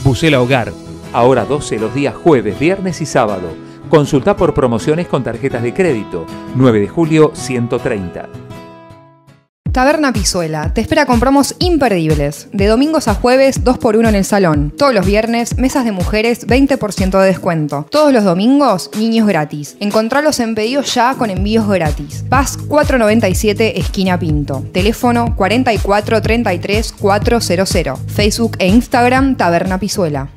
Bucela Hogar, ahora 12 los días jueves, viernes y sábado. Consulta por promociones con tarjetas de crédito. 9 de julio 130. Taberna Pisuela te espera con promos imperdibles. De domingos a jueves, 2x1 en el salón. Todos los viernes, mesas de mujeres, 20% de descuento. Todos los domingos, niños gratis. Encontralos en pedidos ya con envíos gratis. Paz 497, esquina Pinto. Teléfono 44 33 400. Facebook e Instagram, Taberna Pisuela.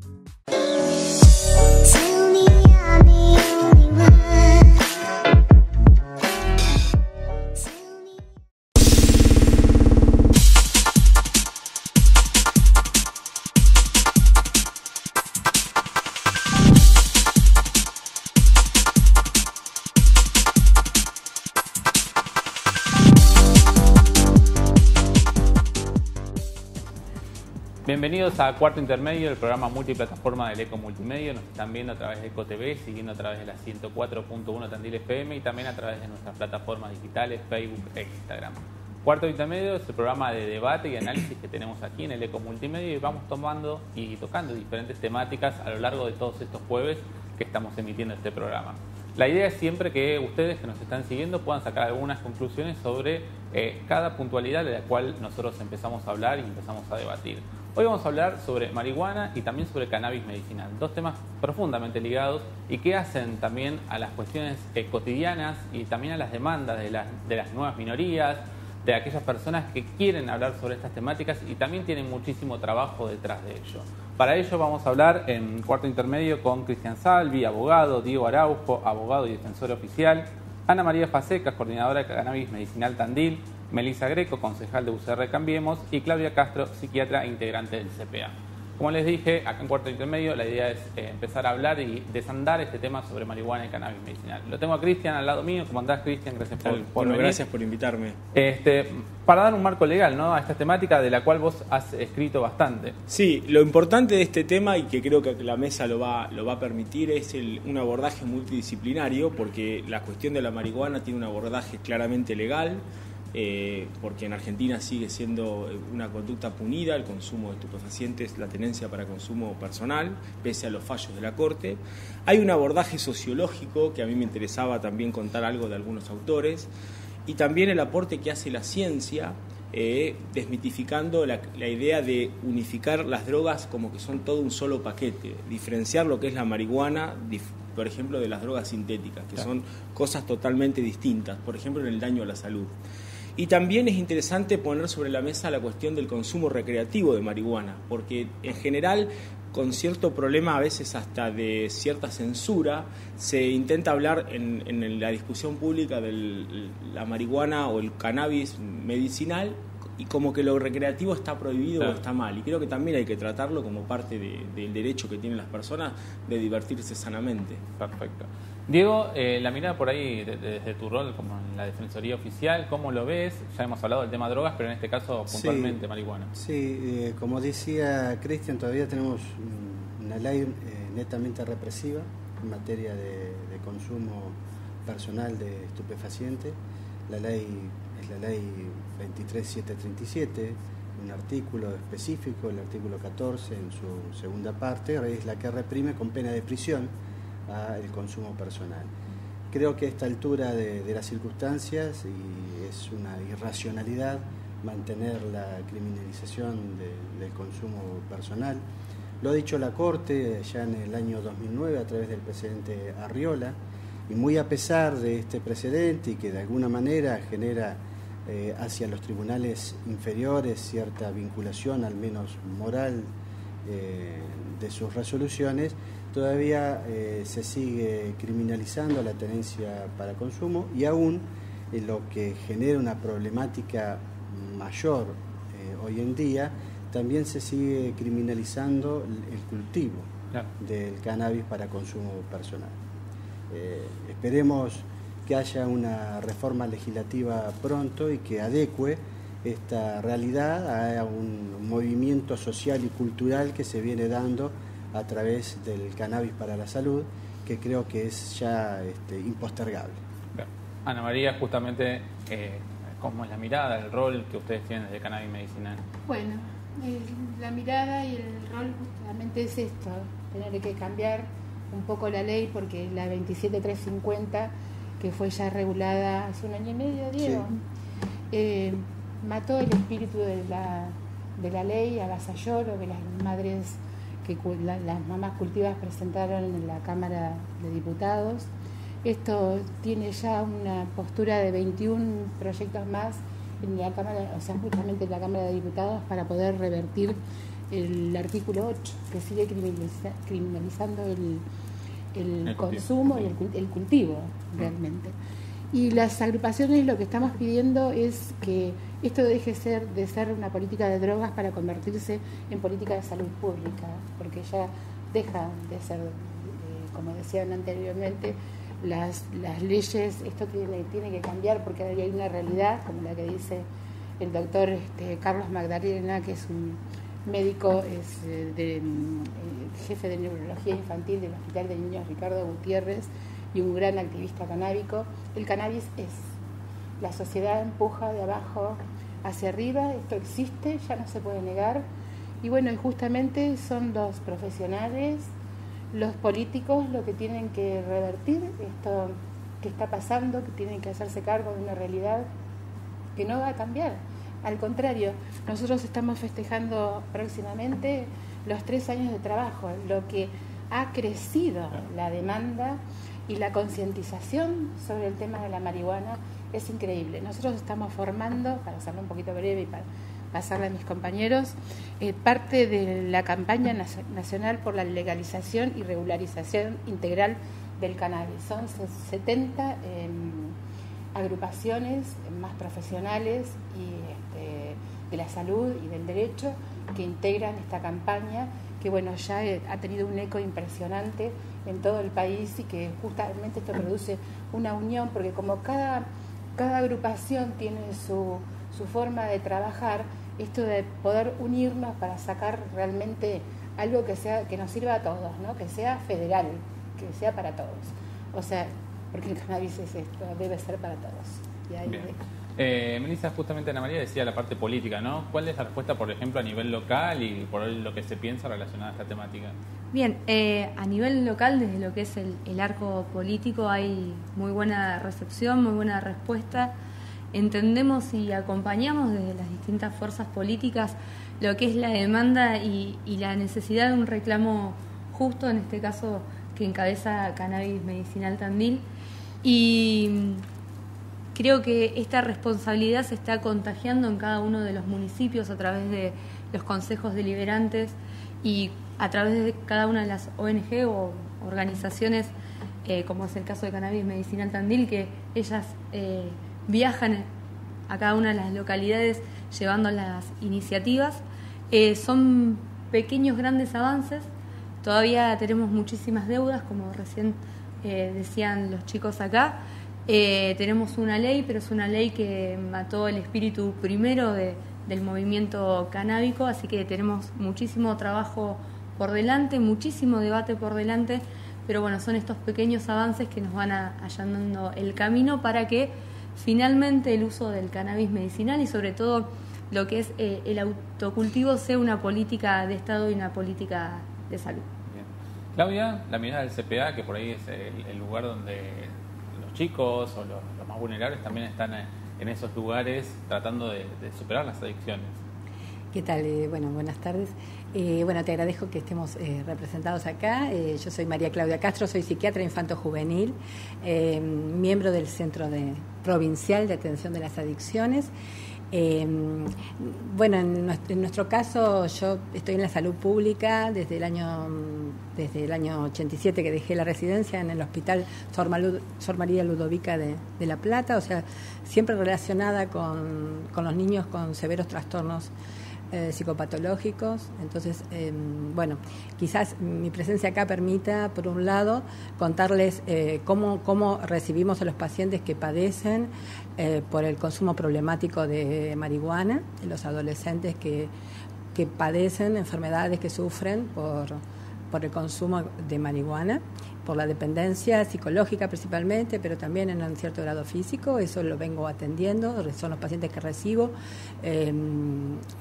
Bienvenidos a Cuarto Intermedio, el programa multiplataforma del Eco Multimedia. Nos están viendo a través de Eco TV, siguiendo a través de la 104.1 Tandil FM y también a través de nuestras plataformas digitales, Facebook e Instagram. Cuarto Intermedio es el programa de debate y análisis que tenemos aquí en el Eco Multimedia y vamos tomando y tocando diferentes temáticas a lo largo de todos estos jueves que estamos emitiendo este programa. La idea es siempre que ustedes que nos están siguiendo puedan sacar algunas conclusiones sobre cada puntualidad de la cual nosotros empezamos a hablar y empezamos a debatir. Hoy vamos a hablar sobre marihuana y también sobre cannabis medicinal, dos temas profundamente ligados y que hacen también a las cuestiones cotidianas y también a las demandas de las nuevas minorías, de aquellas personas que quieren hablar sobre estas temáticas y también tienen muchísimo trabajo detrás de ello. Para ello vamos a hablar en Cuarto Intermedio con Cristian Salvi, abogado, Diego Araujo, abogado y defensor oficial, Ana María Fasecas, coordinadora de Cannabis Medicinal Tandil, Melissa Greco, concejal de UCR Cambiemos, y Claudia Castro, psiquiatra e integrante del CPA. Como les dije, acá en Cuarto Intermedio la idea es empezar a hablar y desandar este tema sobre marihuana y cannabis medicinal. Lo tengo a Cristian al lado mío. ¿Cómo andás, Cristian? Gracias por venir. Gracias por invitarme. Para dar un marco legal, ¿no?, a esta temática de la cual vos has escrito bastante. Sí, lo importante de este tema, y que creo que la mesa lo va a permitir, es un abordaje multidisciplinario, porque la cuestión de la marihuana tiene un abordaje claramente legal, porque en Argentina sigue siendo una conducta punida el consumo de estupefacientes, la tenencia para consumo personal, pese a los fallos de la Corte. Hay un abordaje sociológico que a mí me interesaba también contar algo de algunos autores, y también el aporte que hace la ciencia, desmitificando la idea de unificar las drogas como que son todo un solo paquete, diferenciar lo que es la marihuana, por ejemplo, de las drogas sintéticas, que son cosas totalmente distintas, por ejemplo, en el daño a la salud. Y también es interesante poner sobre la mesa la cuestión del consumo recreativo de marihuana, porque en general, con cierto problema, a veces hasta de cierta censura, se intenta hablar en la discusión pública de la marihuana o el cannabis medicinal, y como que lo recreativo está prohibido o está mal. Y creo que también hay que tratarlo como parte del derecho que tienen las personas de divertirse sanamente. Perfecto. Diego, la mirada por ahí desde tu rol como en la Defensoría Oficial, ¿cómo lo ves? Ya hemos hablado del tema drogas, pero en este caso puntualmente marihuana. Sí, como decía Cristian, todavía tenemos una ley netamente represiva en materia de consumo personal de estupefacientes. La ley es la ley 23737, un artículo específico, el artículo 14 en su segunda parte, es la que reprime con pena de prisión el consumo personal. Creo que a esta altura de las circunstancias, y es una irracionalidad mantener la criminalización del consumo personal. Lo ha dicho la Corte ya en el año 2009 a través del presidente Arriola, y muy a pesar de este precedente y que de alguna manera genera hacia los tribunales inferiores cierta vinculación, al menos moral, de sus resoluciones, todavía se sigue criminalizando la tenencia para consumo, y aún lo que genera una problemática mayor hoy en día, también se sigue criminalizando el cultivo del cannabis para consumo personal. Esperemos que haya una reforma legislativa pronto y que adecue esta realidad a un movimiento social y cultural que se viene dando a través del cannabis para la salud, que creo que es ya impostergable. Ana María, justamente, ¿cómo es la mirada, el rol que ustedes tienen desde cannabis medicinal? Bueno, la mirada y el rol justamente es esto, tener que cambiar un poco la ley, porque la 27350, que fue ya regulada hace 1 año y medio, Diego, sí, mató el espíritu de la ley, avasalló lo que las madres, las mamás cultivas presentaron en la Cámara de Diputados. Esto tiene ya una postura de 21 proyectos más en la Cámara, o sea, justamente en la Cámara de Diputados, para poder revertir el artículo 8, que sigue criminalizando el consumo y el cultivo, realmente. Y las agrupaciones lo que estamos pidiendo es que esto deje de ser una política de drogas para convertirse en política de salud pública, porque ya deja de ser, como decían anteriormente, las leyes, esto tiene que cambiar, porque hay una realidad, como la que dice el doctor Carlos Magdalena, que es un médico, jefe de neurología infantil del Hospital de Niños Ricardo Gutiérrez y un gran activista canábico. El cannabis la sociedad empuja de abajo hacia arriba, esto existe, ya no se puede negar, y bueno, y justamente son los profesionales, los políticos, lo que tienen que revertir esto que está pasando, que tienen que hacerse cargo de una realidad que no va a cambiar. Al contrario, nosotros estamos festejando próximamente los 3 años de trabajo, lo que ha crecido la demanda y la concientización sobre el tema de la marihuana es increíble. Nosotros estamos formando, para hacerlo un poquito breve y para pasarle a mis compañeros, parte de la campaña nacional por la legalización y regularización integral del cannabis. Son 70 agrupaciones más profesionales y de la salud y del derecho que integran esta campaña, que bueno, ya ha tenido un eco impresionante en todo el país, y que justamente esto produce una unión, porque como cada agrupación tiene su forma de trabajar, esto de poder unirnos para sacar realmente algo que nos sirva a todos, ¿no? Que sea federal, que sea para todos. O sea, porque el cannabis es esto, debe ser para todos. Y ahí Melissa, justamente Ana María decía la parte política, ¿no? ¿Cuál es la respuesta, por ejemplo, a nivel local y por lo que se piensa relacionada a esta temática? Bien, a nivel local, desde lo que es el arco político, hay muy buena recepción, muy buena respuesta. Entendemos y acompañamos desde las distintas fuerzas políticas lo que es la demanda y la necesidad de un reclamo justo, en este caso que encabeza Cannabis Medicinal Tandil, y creo que esta responsabilidad se está contagiando en cada uno de los municipios a través de los consejos deliberantes y a través de cada una de las ONG o organizaciones, como es el caso de Cannabis Medicinal Tandil, que ellas viajan a cada una de las localidades llevando las iniciativas. Son pequeños, grandes avances. Todavía tenemos muchísimas deudas, como recién decían los chicos acá. Tenemos una ley, pero es una ley que mató el espíritu primero del movimiento canábico, así que tenemos muchísimo trabajo por delante, muchísimo debate por delante, pero bueno, son estos pequeños avances que nos van allanando el camino para que finalmente el uso del cannabis medicinal y sobre todo lo que es el autocultivo sea una política de Estado y una política de salud. Bien. Claudia, la mirada del CPA, que por ahí es el lugar donde los chicos o los más vulnerables también están en esos lugares tratando de superar las adicciones. ¿Qué tal? Bueno, buenas tardes. Bueno, te agradezco que estemos representados acá. Yo soy María Claudia Castro, soy psiquiatra infanto-juvenil, miembro del Centro Provincial de Atención de las Adicciones. Bueno, en nuestro caso, yo estoy en la salud pública desde el año 87, que dejé la residencia en el Hospital Sor María Ludovica de La Plata, o sea, siempre relacionada con los niños con severos trastornos psicopatológicos. Entonces, bueno, quizás mi presencia acá permita, por un lado, contarles cómo recibimos a los pacientes que padecen por el consumo problemático de marihuana, los adolescentes que padecen enfermedades, que sufren por el consumo de marihuana, por la dependencia psicológica principalmente, pero también en un cierto grado físico. Eso lo vengo atendiendo, son los pacientes que recibo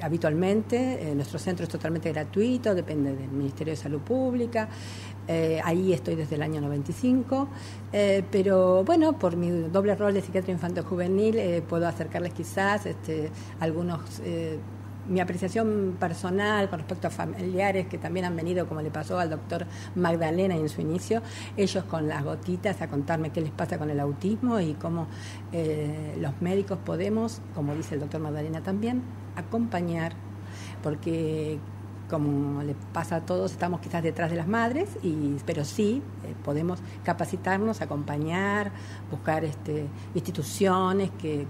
habitualmente. Nuestro centro es totalmente gratuito, depende del Ministerio de Salud Pública. Ahí estoy desde el año 95, pero bueno, por mi doble rol de psiquiatra infanto-juvenil puedo acercarles quizás algunos... mi apreciación personal con respecto a familiares que también han venido, como le pasó al doctor Magdalena en su inicio, ellos con las gotitas a contarme qué les pasa con el autismo y cómo los médicos podemos, como dice el doctor Magdalena también, acompañar, porque como le pasa a todos, estamos quizás detrás de las madres, pero sí podemos capacitarnos, acompañar, buscar instituciones que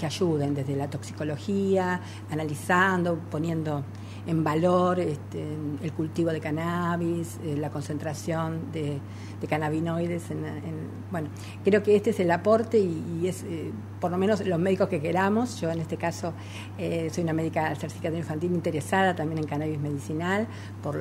ayuden desde la toxicología, analizando, poniendo en valor el cultivo de cannabis, la concentración de cannabinoides. Bueno, creo que este es el aporte y es, por lo menos los médicos que queramos. Yo en este caso soy una médica al ser psiquiatra infantil interesada también en cannabis medicinal por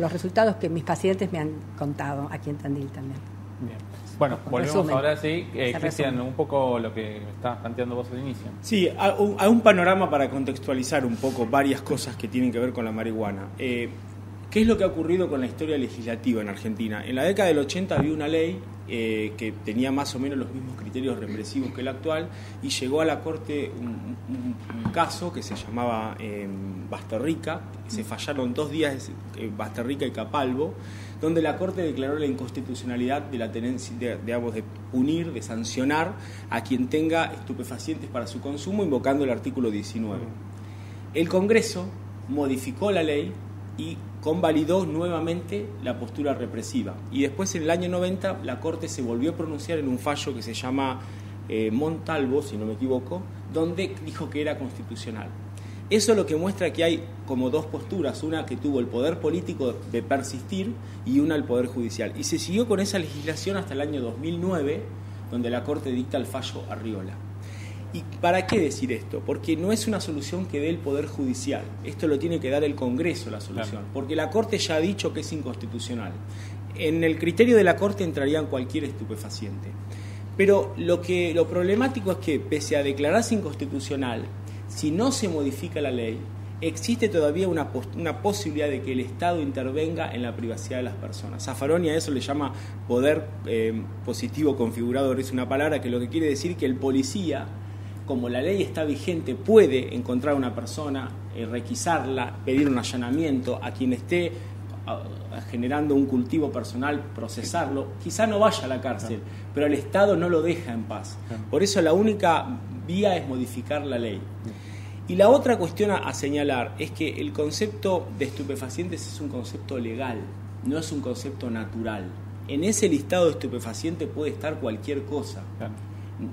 los resultados que mis pacientes me han contado aquí en Tandil también. Bien. Bueno, volvemos Resumen. ahora sí. Cristian, un poco lo que estabas planteando vos al inicio. Sí, hay un panorama para contextualizar un poco varias cosas que tienen que ver con la marihuana. ¿Qué es lo que ha ocurrido con la historia legislativa en Argentina? En la década del 80 había una ley que tenía más o menos los mismos criterios represivos que la actual, y llegó a la Corte un caso que se llamaba Basterrica. Se fallaron 2 días Basterrica y Capalvo, donde la Corte declaró la inconstitucionalidad de la tenencia, de punir, de sancionar a quien tenga estupefacientes para su consumo, invocando el artículo 19. El Congreso modificó la ley y convalidó nuevamente la postura represiva. Y después, en el año 90, la Corte se volvió a pronunciar en un fallo que se llama Montalvo, si no me equivoco, donde dijo que era constitucional. Eso es lo que muestra que hay como 2 posturas, una que tuvo el poder político de persistir y una el poder judicial. Y se siguió con esa legislación hasta el año 2009, donde la Corte dicta el fallo Arriola. ¿Y para qué decir esto? Porque no es una solución que dé el Poder Judicial. Esto lo tiene que dar el Congreso, la solución. Claro. Porque la Corte ya ha dicho que es inconstitucional. En el criterio de la Corte entrarían cualquier estupefaciente. Pero lo problemático es que, pese a declararse inconstitucional, si no se modifica la ley, existe todavía una posibilidad de que el Estado intervenga en la privacidad de las personas. Zaffaroni a eso le llama poder positivo configurador. Es una palabra que lo que quiere decir que el policía, como la ley está vigente, puede encontrar a una persona, requisarla, pedir un allanamiento a quien esté generando un cultivo personal, procesarlo. Quizá no vaya a la cárcel, pero el Estado no lo deja en paz. Por eso la única vía es modificar la ley. Y la otra cuestión a señalar es que el concepto de estupefacientes es un concepto legal, no es un concepto natural. En ese listado de estupefacientes puede estar cualquier cosa.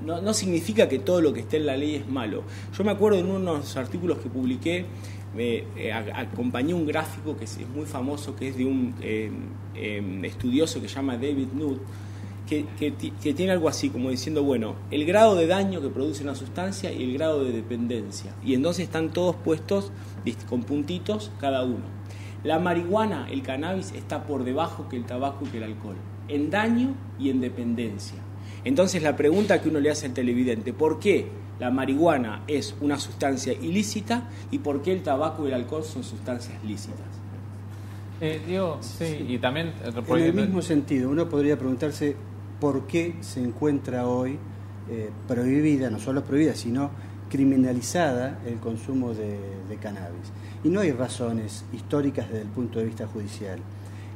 No significa que todo lo que esté en la ley es malo. Yo me acuerdo en unos artículos que publiqué, acompañé un gráfico que es muy famoso, que es de un estudioso que se llama David Nutt, que tiene algo así como diciendo, bueno, el grado de daño que produce una sustancia y el grado de dependencia. Y entonces están todos puestos con puntitos cada uno. La marihuana, el cannabis, está por debajo que el tabaco y que el alcohol, en daño y en dependencia. Entonces la pregunta que uno le hace al televidente, ¿por qué la marihuana es una sustancia ilícita y por qué el tabaco y el alcohol son sustancias lícitas? Diego, sí, y también... En el mismo sentido, uno podría preguntarse por qué se encuentra hoy prohibida, no solo prohibida, sino criminalizada el consumo de cannabis. Y no hay razones históricas desde el punto de vista judicial.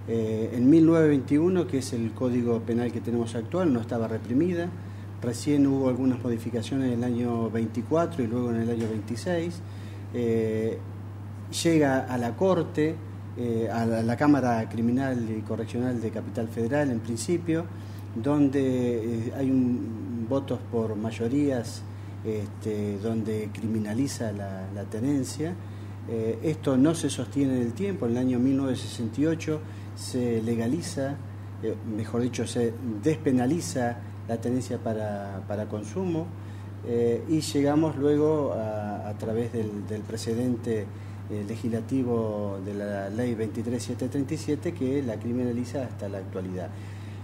En 1921, que es el código penal que tenemos actual, no estaba reprimida. Recién hubo algunas modificaciones en el año 24 y luego en el año 26. Llega a la Corte, a la Cámara Criminal y Correccional de Capital Federal en principio, donde hay votos por mayorías, donde criminaliza la tenencia. Esto no se sostiene en el tiempo. En el año 1968 se legaliza, mejor dicho, se despenaliza la tenencia para consumo, y llegamos luego a través del precedente legislativo de la ley 23737 que la criminaliza hasta la actualidad.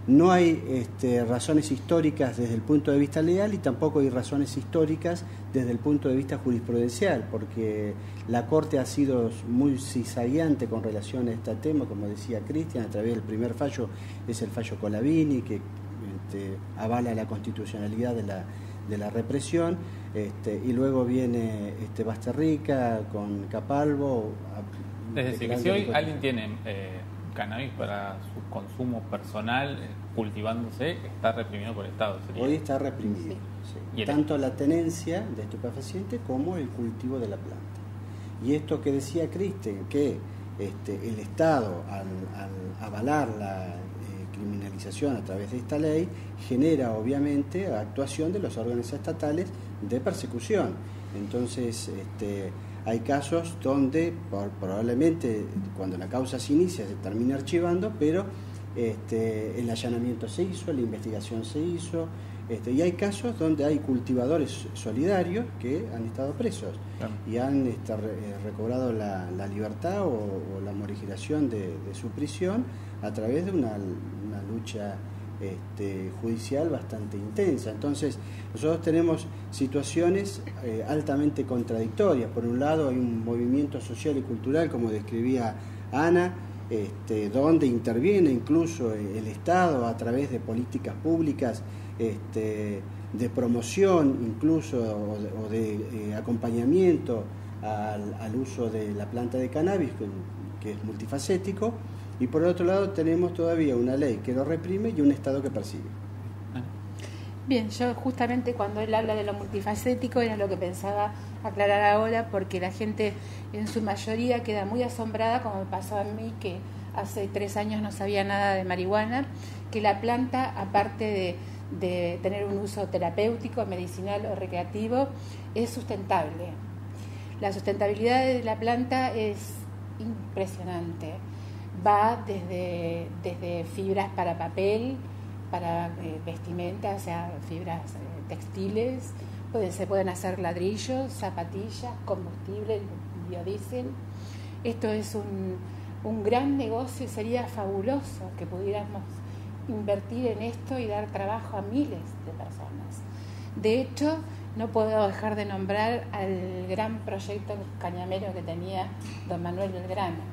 No hay razones históricas desde el punto de vista legal y tampoco hay razones históricas desde el punto de vista jurisprudencial, porque la Corte ha sido muy cizagueante con relación a este tema, como decía Cristian, a través del primer fallo es el fallo Colavini, que avala la constitucionalidad de la represión, y luego viene Basterrica con Capalvo. Es decir, que si hoy alguien tiene cannabis para su consumo personal, cultivándose, está reprimido por el Estado. ¿Sería? Hoy está reprimido, sí. Tanto la tenencia de estupefacientes como el cultivo de la planta. Y esto que decía Cristian, que el Estado, al avalar la criminalización a través de esta ley, genera obviamente actuación de los órganos estatales de persecución. Entonces, hay casos donde probablemente cuando la causa se inicia se termina archivando, pero el allanamiento se hizo, la investigación se hizo, y hay casos donde hay cultivadores solidarios que han estado presos y han recobrado la libertad o la morigeраción de su prisión a través de una lucha judicial bastante intensa. Entonces, nosotros tenemos situaciones altamente contradictorias. Por un lado, hay un movimiento social y cultural, como describía Ana, donde interviene incluso el Estado a través de políticas públicas de promoción, incluso o de acompañamiento al uso de la planta de cannabis, que es multifacético. Y por otro lado tenemos todavía una ley que lo reprime y un Estado que persigue. Bien, yo justamente cuando él habla de lo multifacético era lo que pensaba aclarar ahora, porque la gente en su mayoría queda muy asombrada, como me pasó a mí, que hace 3 años no sabía nada de marihuana, que la planta, aparte de tener un uso terapéutico, medicinal o recreativo, es sustentable. La sustentabilidad de la planta es impresionante. Va desde fibras para papel, para vestimenta, o sea, fibras textiles, se pueden hacer ladrillos, zapatillas, combustible, biodiesel. Esto es un gran negocio y sería fabuloso que pudiéramos invertir en esto y dar trabajo a miles de personas. De hecho, no puedo dejar de nombrar al gran proyecto cañamero que tenía don Manuel Belgrano.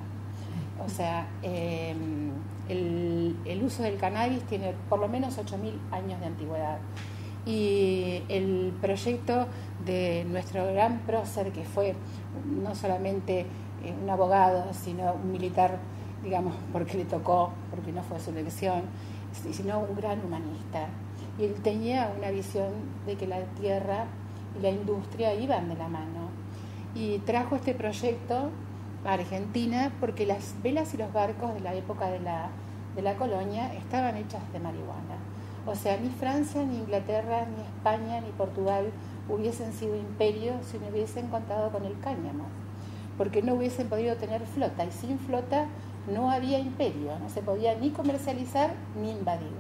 O sea, el uso del cannabis tiene por lo menos 8.000 años de antigüedad. Y el proyecto de nuestro gran prócer, que fue no solamente un abogado, sino un militar, digamos, porque le tocó, porque no fue su elección, sino un gran humanista. Y él tenía una visión de que la tierra y la industria iban de la mano. Y trajo este proyecto a Argentina porque las velas y los barcos de la época de la colonia estaban hechas de marihuana. O sea, ni Francia, ni Inglaterra, ni España, ni Portugal hubiesen sido imperios si no hubiesen contado con el cáñamo, porque no hubiesen podido tener flota, y sin flota no había imperio, no se podía ni comercializar ni invadir.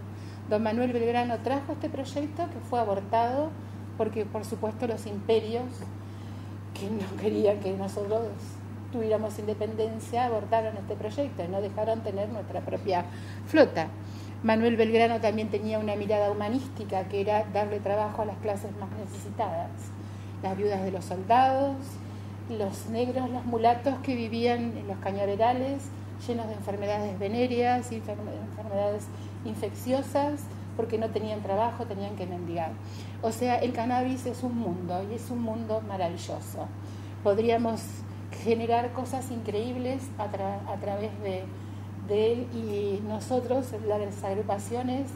Don Manuel Belgrano trajo este proyecto que fue abortado porque, por supuesto, los imperios que no querían que nosotros tuviéramos independencia abortaron este proyecto y no dejaron tener nuestra propia flota. Manuel Belgrano también tenía una mirada humanística, que era darle trabajo a las clases más necesitadas, las viudas de los soldados, los negros, los mulatos que vivían en los cañaverales llenos de enfermedades venéreas y enfermedades infecciosas, porque no tenían trabajo, tenían que mendigar. O sea, el cannabis es un mundo, y es un mundo maravilloso. Podríamos generar cosas increíbles a través de él, y nosotros, las agrupaciones,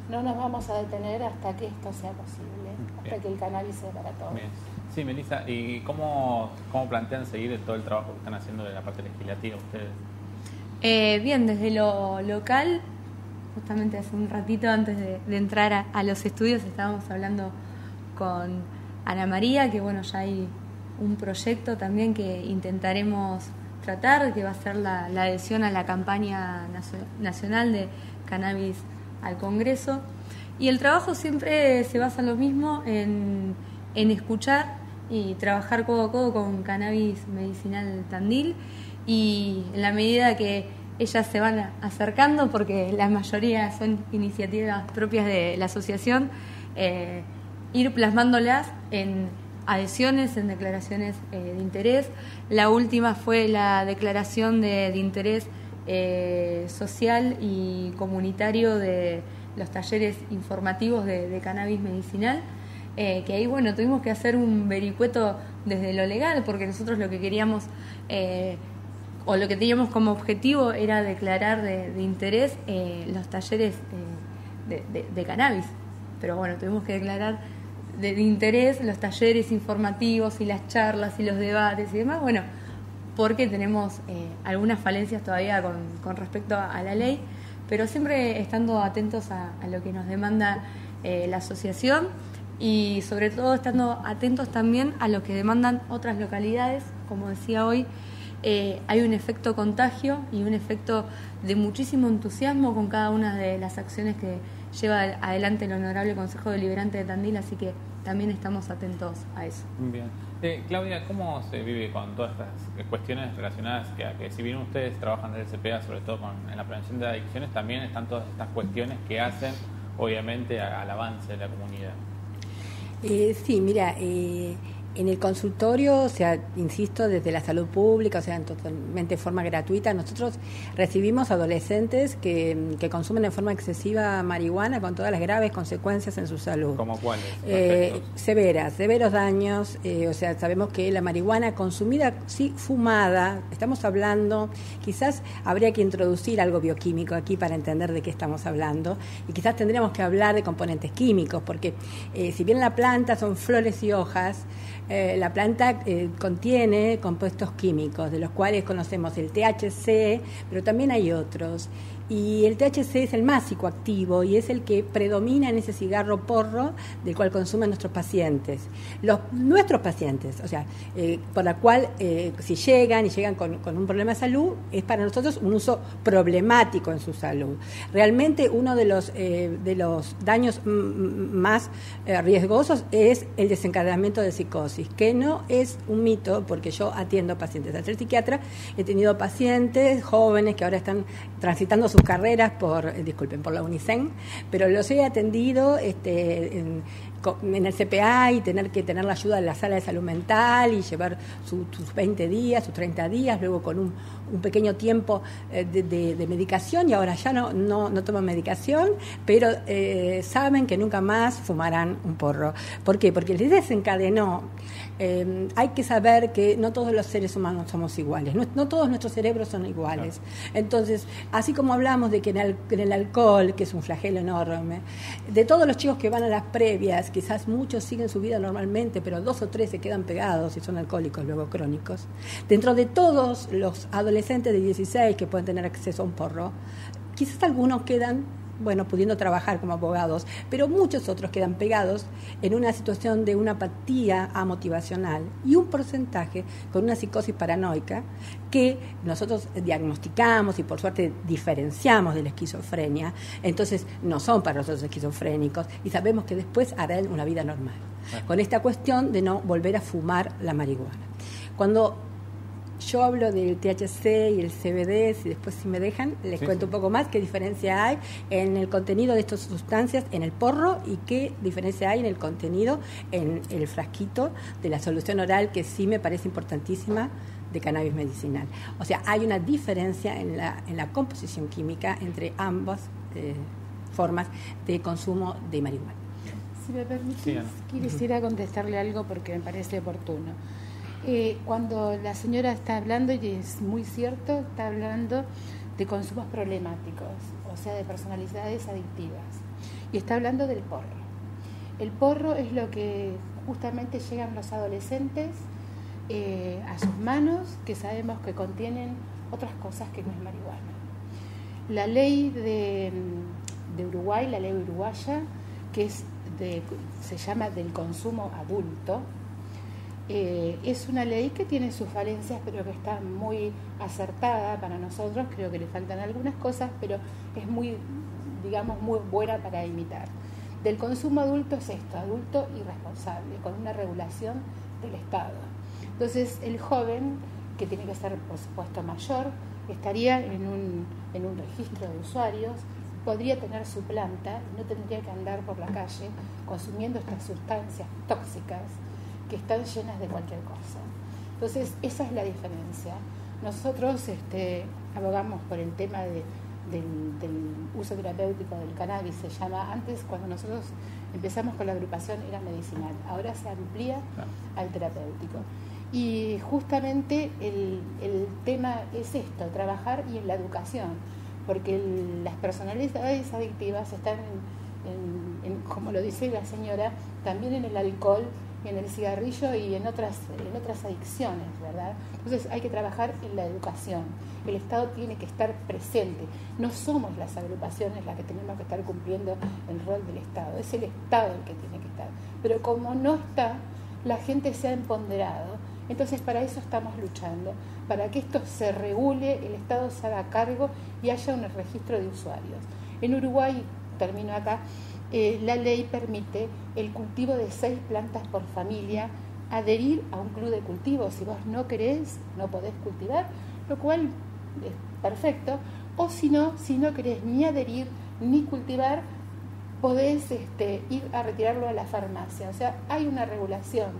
no nos vamos a detener hasta que esto sea posible, hasta que el cannabis sea para todos. Bien. Sí, Melissa, ¿y cómo plantean seguir todo el trabajo que están haciendo de la parte legislativa ustedes? Bien, desde lo local, justamente hace un ratito antes de entrar a los estudios estábamos hablando con Ana María, que bueno, ya hay un proyecto también que intentaremos tratar, que va a ser la adhesión a la campaña nacional de cannabis al Congreso. Y el trabajo siempre se basa en lo mismo, en escuchar y trabajar codo a codo con Cannabis Medicinal Tandil, y en la medida que ellas se van acercando, porque la mayoría son iniciativas propias de la asociación, ir plasmándolas en adhesiones, en declaraciones de interés. La última fue la declaración de interés social y comunitario de los talleres informativos de cannabis medicinal, que ahí, bueno, tuvimos que hacer un vericueto desde lo legal, porque nosotros lo que queríamos o lo que teníamos como objetivo era declarar de interés los talleres de cannabis, pero bueno, tuvimos que declarar de interés los talleres informativos y las charlas y los debates y demás, bueno, porque tenemos algunas falencias todavía con respecto a la ley, pero siempre estando atentos a lo que nos demanda la asociación, y sobre todo estando atentos también a lo que demandan otras localidades. Como decía hoy, hay un efecto contagio y un efecto de muchísimo entusiasmo con cada una de las acciones que lleva adelante el Honorable Consejo Deliberante de Tandil, así que también estamos atentos a eso. Bien. Claudia, ¿cómo se vive con todas estas cuestiones relacionadas que si bien ustedes trabajan desde el CPA, sobre todo en la prevención de adicciones, también están todas estas cuestiones que hacen, obviamente, al avance de la comunidad? Sí, mira, en el consultorio, o sea, insisto, desde la salud pública, o sea, totalmente de forma gratuita, nosotros recibimos adolescentes que consumen de forma excesiva marihuana con todas las graves consecuencias en su salud. ¿Cómo cuáles? Severos daños, o sea, sabemos que la marihuana consumida, sí, fumada, estamos hablando, quizás habría que introducir algo bioquímico aquí para entender de qué estamos hablando, y quizás tendríamos que hablar de componentes químicos, porque si bien la planta son flores y hojas, la planta contiene compuestos químicos, de los cuales conocemos el THC, pero también hay otros. Y el THC es el más psicoactivo y es el que predomina en ese cigarro porro del cual consumen nuestros pacientes. Nuestros pacientes, o sea, por la cual si llegan con un problema de salud, es para nosotros un uso problemático en su salud. Realmente uno de los daños más riesgosos es el desencadenamiento de psicosis, que no es un mito, porque yo atiendo pacientes. Al ser psiquiatra he tenido pacientes jóvenes que ahora están transitando sus carreras por la UNICEN, pero los he atendido en el CPA y tener la ayuda de la sala de salud mental y llevar sus 20 días, sus 30 días, luego con un pequeño tiempo de medicación, y ahora ya no toman medicación, pero saben que nunca más fumarán un porro. ¿Por qué? Porque les desencadenó. Hay que saber que no todos los seres humanos somos iguales, no todos nuestros cerebros son iguales. Entonces, así como hablamos de que en el alcohol, que es un flagelo enorme, de todos los chicos que van a las previas, quizás muchos siguen su vida normalmente, pero 2 o 3 se quedan pegados y son alcohólicos luego crónicos. Dentro de todos los adolescentes de 16 que pueden tener acceso a un porro, quizás algunos quedan pudiendo trabajar como abogados, pero muchos otros quedan pegados en una situación de una apatía amotivacional y un porcentaje con una psicosis paranoica que nosotros diagnosticamos y por suerte diferenciamos de la esquizofrenia. Entonces no son para nosotros esquizofrénicos y sabemos que después harán una vida normal, con esta cuestión de no volver a fumar la marihuana. Cuando yo hablo del THC y el CBD, y después, si me dejan, les cuento un poco más qué diferencia hay en el contenido de estas sustancias en el porro y qué diferencia hay en el contenido en el frasquito de la solución oral, que sí me parece importantísima, de cannabis medicinal. O sea, hay una diferencia en la composición química entre ambas formas de consumo de marihuana. Si me permitís, quisiera contestarle algo porque me parece oportuno. Cuando la señora está hablando, y es muy cierto, está hablando de consumos problemáticos, o sea, de personalidades adictivas, y está hablando del porro. El porro es lo que justamente llegan los adolescentes a sus manos, que sabemos que contienen otras cosas que no es marihuana. La ley de Uruguay, la ley uruguaya, que se llama del consumo adulto, es una ley que tiene sus falencias, pero que está muy acertada para nosotros. Creo que le faltan algunas cosas, pero es muy buena para imitar. Del consumo adulto es esto, adulto irresponsable, con una regulación del Estado. Entonces el joven, que tiene que ser por supuesto mayor, estaría en un registro de usuarios, podría tener su planta y no tendría que andar por la calle consumiendo estas sustancias tóxicas que están llenas de cualquier cosa. Entonces esa es la diferencia. Nosotros abogamos por el tema del uso terapéutico del cannabis. Se llama, antes cuando nosotros empezamos con la agrupación era medicinal, ahora se amplía al terapéutico. Y justamente el tema es esto, trabajar y en la educación, porque las personalidades adictivas están, como lo dice la señora, también en el alcohol, en el cigarrillo y en otras adicciones, ¿verdad? Entonces hay que trabajar en la educación. El Estado tiene que estar presente. No somos las agrupaciones las que tenemos que estar cumpliendo el rol del Estado, es el Estado el que tiene que estar. Pero como no está, la gente se ha empoderado. Entonces para eso estamos luchando, para que esto se regule, el Estado se haga cargo y haya un registro de usuarios. En Uruguay, termino acá, la ley permite el cultivo de 6 plantas por familia, adherir a un club de cultivo. Si vos no querés, no podés cultivar, lo cual es perfecto. O si no querés ni adherir ni cultivar, podés ir a retirarlo a la farmacia. O sea, hay una regulación.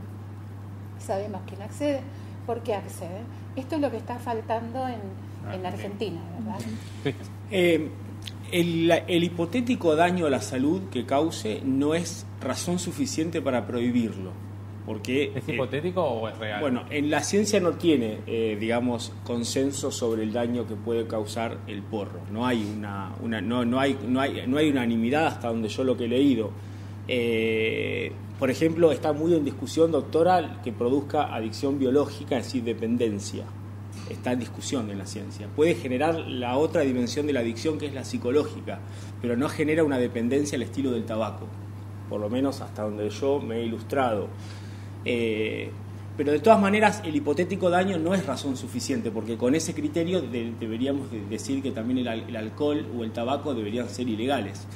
Sabemos quién accede, por qué accede. Esto es lo que está faltando en Argentina, ¿verdad? El hipotético daño a la salud que cause no es razón suficiente para prohibirlo. Porque, ¿es hipotético o es real? Bueno, en la ciencia no tiene, consenso sobre el daño que puede causar el porro. No hay no hay unanimidad hasta donde yo lo que he leído. Por ejemplo, está muy en discusión, doctora, que produzca adicción biológica, es decir, dependencia. Está en discusión en la ciencia. Puede generar la otra dimensión de la adicción, que es la psicológica, pero no genera una dependencia al estilo del tabaco, por lo menos hasta donde yo me he ilustrado. Pero de todas maneras, el hipotético daño no es razón suficiente, porque con ese criterio deberíamos decir que también el alcohol o el tabaco deberían ser ilegales.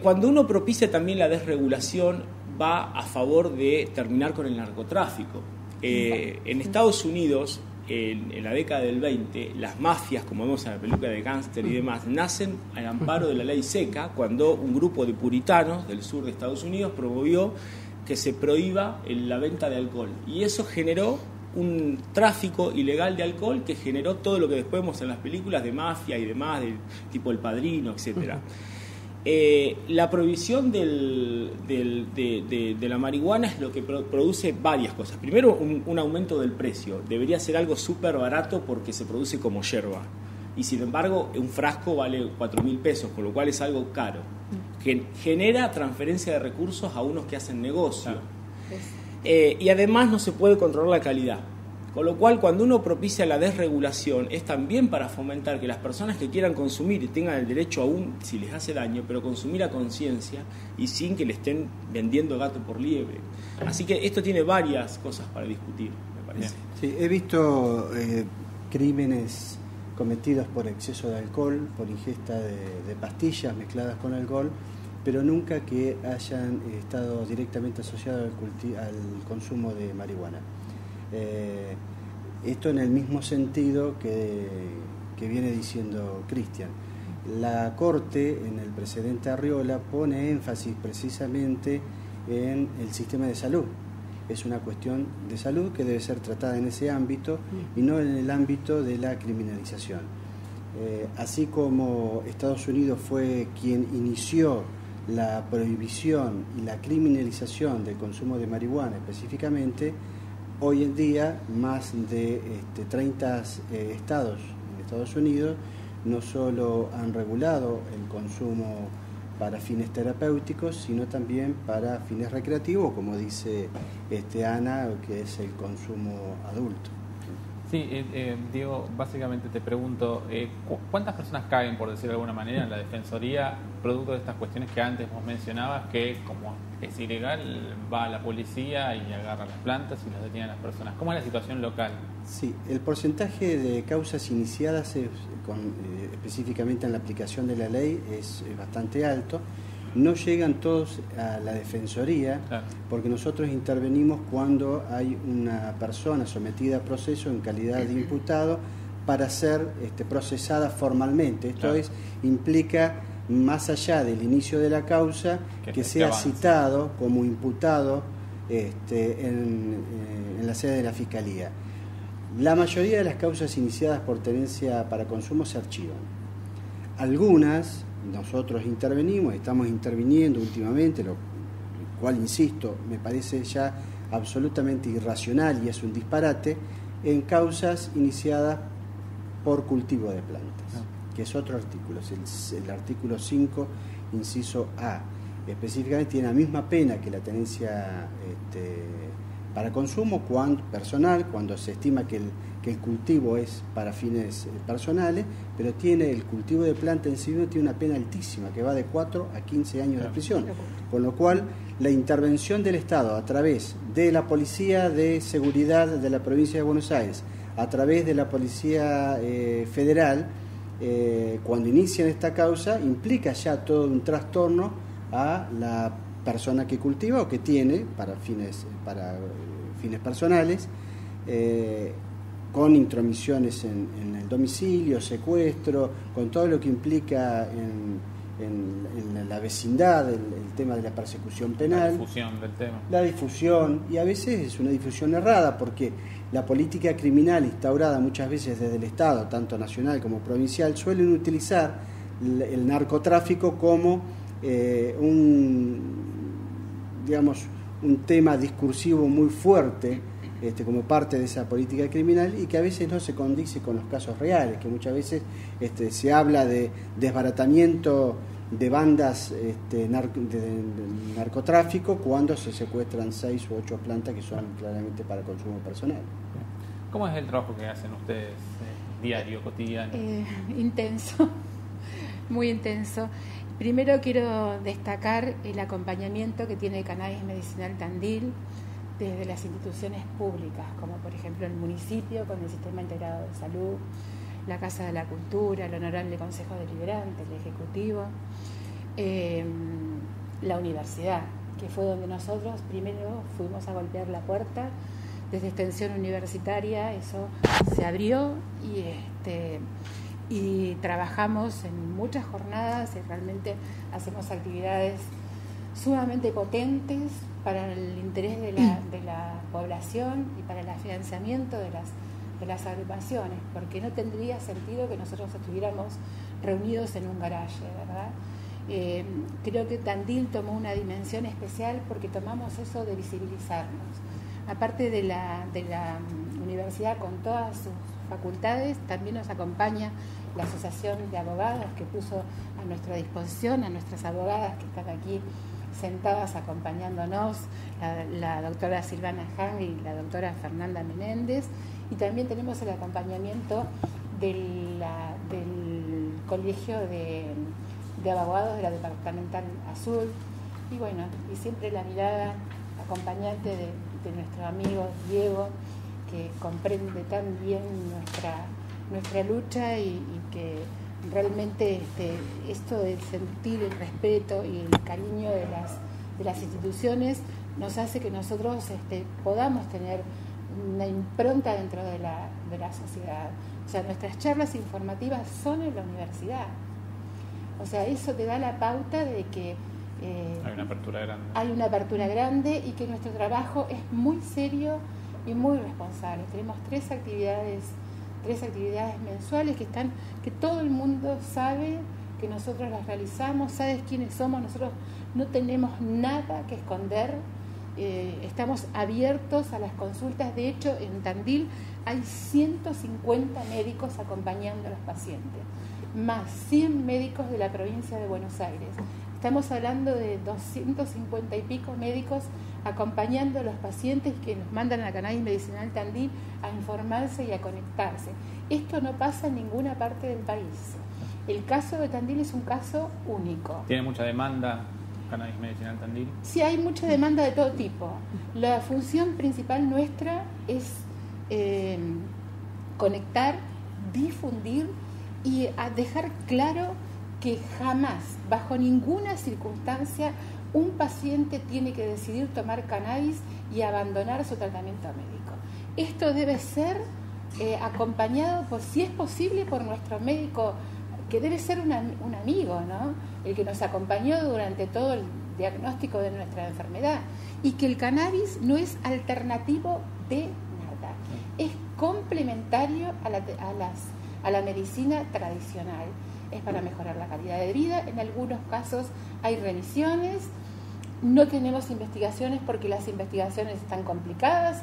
Cuando uno propicia también la desregulación, va a favor de terminar con el narcotráfico. En Estados Unidos, en la década del 20, las mafias, como vemos en la película de Gangster y demás, nacen al amparo de la ley seca, cuando un grupo de puritanos del sur de Estados Unidos promovió que se prohíba la venta de alcohol. Y eso generó un tráfico ilegal de alcohol que generó todo lo que después vemos en las películas de mafia y demás, del tipo El Padrino, etcétera. La prohibición de la marihuana es lo que produce varias cosas. Primero, un aumento del precio. Debería ser algo súper barato porque se produce como yerba. Y sin embargo, un frasco vale 4.000 pesos, con lo cual es algo caro. Que genera transferencia de recursos a unos que hacen negocio. Y además no se puede controlar la calidad. Con lo cual, cuando uno propicia la desregulación, es también para fomentar que las personas que quieran consumir y tengan el derecho, aún si les hace daño, pero consumir a conciencia y sin que le estén vendiendo gato por liebre. Así que esto tiene varias cosas para discutir, me parece. Sí, he visto crímenes cometidos por exceso de alcohol, por ingesta de pastillas mezcladas con alcohol, pero nunca que hayan estado directamente asociados al consumo de marihuana. Esto en el mismo sentido que viene diciendo Cristian. La Corte, en el precedente Arriola, pone énfasis precisamente en el sistema de salud. Es una cuestión de salud que debe ser tratada en ese ámbito y no en el ámbito de la criminalización. Así como Estados Unidos fue quien inició la prohibición y la criminalización del consumo de marihuana específicamente, hoy en día más de 30 estados en Estados Unidos no solo han regulado el consumo para fines terapéuticos, sino también para fines recreativos, como dice Ana, que es el consumo adulto. Sí, Diego, básicamente te pregunto, ¿cuántas personas caen, por decirlo de alguna manera, en la Defensoría producto de estas cuestiones que antes vos mencionabas, que como es ilegal, va a la policía y agarra las plantas y los detiene a las personas? ¿Cómo es la situación local? Sí, el porcentaje de causas iniciadas específicamente en la aplicación de la ley es bastante alto. no llegan todos a la Defensoría, porque nosotros intervenimos cuando hay una persona sometida a proceso en calidad de imputado para ser procesada formalmente. Esto implica, más allá del inicio de la causa, que sea citado como imputado en la sede de la Fiscalía. La mayoría de las causas iniciadas por tenencia para consumo se archivan. Algunas nosotros intervenimos, estamos interviniendo últimamente, lo cual, insisto, me parece ya absolutamente irracional y es un disparate, en causas iniciadas por cultivo de plantas, que es otro artículo, es el artículo 5, inciso A. Específicamente tiene la misma pena que la tenencia para consumo personal, cuando se estima que el cultivo es para fines personales, pero tiene el cultivo de planta en sí mismo tiene una pena altísima, que va de 4 a 15 años de prisión. Con lo cual, la intervención del Estado a través de la Policía de Seguridad de la Provincia de Buenos Aires, a través de la Policía Federal, cuando inician esta causa, implica ya todo un trastorno a la persona que cultiva o que tiene para fines personales, con intromisiones en el domicilio, secuestro, con todo lo que implica en la vecindad, el tema de la persecución penal. La difusión del tema. La difusión, y a veces es una difusión errada, porque la política criminal instaurada muchas veces desde el Estado, tanto nacional como provincial, suelen utilizar el narcotráfico como un tema discursivo muy fuerte, como parte de esa política criminal, y que a veces no se condice con los casos reales, que muchas veces se habla de desbaratamiento de bandas de narcotráfico cuando se secuestran 6 u 8 plantas que son claramente para consumo personal. ¿Cómo es el trabajo que hacen ustedes diario, cotidiano? Intenso, muy intenso. Primero quiero destacar el acompañamiento que tiene Cannabis Medicinal Tandil desde las instituciones públicas, como por ejemplo el municipio con el Sistema Integrado de Salud, la Casa de la Cultura, el Honorable Consejo Deliberante, el Ejecutivo, la universidad, que fue donde nosotros primero fuimos a golpear la puerta. Desde Extensión Universitaria eso se abrió y trabajamos en muchas jornadas y realmente hacemos actividades sumamente potentes para el interés de la población y para el afianzamiento de las agrupaciones, porque no tendría sentido que nosotros estuviéramos reunidos en un garaje, ¿verdad? Creo que Tandil tomó una dimensión especial porque tomamos eso de visibilizarnos. Aparte de la universidad con todas sus facultades, también nos acompaña la Asociación de Abogados, que puso a nuestra disposición a nuestras abogadas que están aquí sentadas acompañándonos, la doctora Silvana Hang y la doctora Fernanda Menéndez, y también tenemos el acompañamiento del Colegio de Abogados de la Departamental Azul, y bueno, y siempre la mirada acompañante de nuestro amigo Diego, que comprende tan bien nuestra lucha y que realmente esto del sentir el respeto y el cariño de las instituciones nos hace que nosotros podamos tener una impronta dentro de la sociedad. O sea, nuestras charlas informativas son en la universidad. O sea, eso te da la pauta de que hay una apertura grande. Hay una apertura grande y que nuestro trabajo es muy serio y muy responsable. Tenemos tres actividades mensuales que todo el mundo sabe que nosotros las realizamos, sabes quiénes somos, nosotros no tenemos nada que esconder, estamos abiertos a las consultas. De hecho, en Tandil hay 150 médicos acompañando a los pacientes, más 100 médicos de la provincia de Buenos Aires. Estamos hablando de 250 y pico médicos acompañando a los pacientes que nos mandan a Cannabis Medicinal Tandil a informarse y a conectarse. Esto no pasa en ninguna parte del país. El caso de Tandil es un caso único. ¿Tiene mucha demanda Cannabis Medicinal Tandil? Sí, hay mucha demanda de todo tipo. La función principal nuestra es conectar, difundir y dejar claro que jamás, bajo ninguna circunstancia, un paciente tiene que decidir tomar cannabis y abandonar su tratamiento médico. Esto debe ser acompañado, por, si es posible, por nuestro médico, que debe ser un amigo, ¿no? El que nos acompañó durante todo el diagnóstico de nuestra enfermedad, y que el cannabis no es alternativo de nada, es complementario a la medicina tradicional, es para mejorar la calidad de vida. En algunos casos hay remisiones. No tenemos investigaciones porque las investigaciones están complicadas.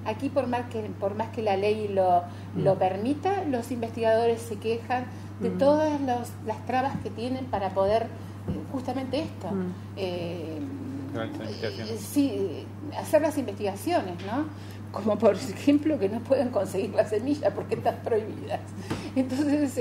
Aquí, por más que la ley lo permita, los investigadores se quejan de todas las trabas que tienen para poder justamente esto. Sí, hacer las investigaciones, ¿no? Como por ejemplo que no pueden conseguir la semilla porque están prohibidas. Entonces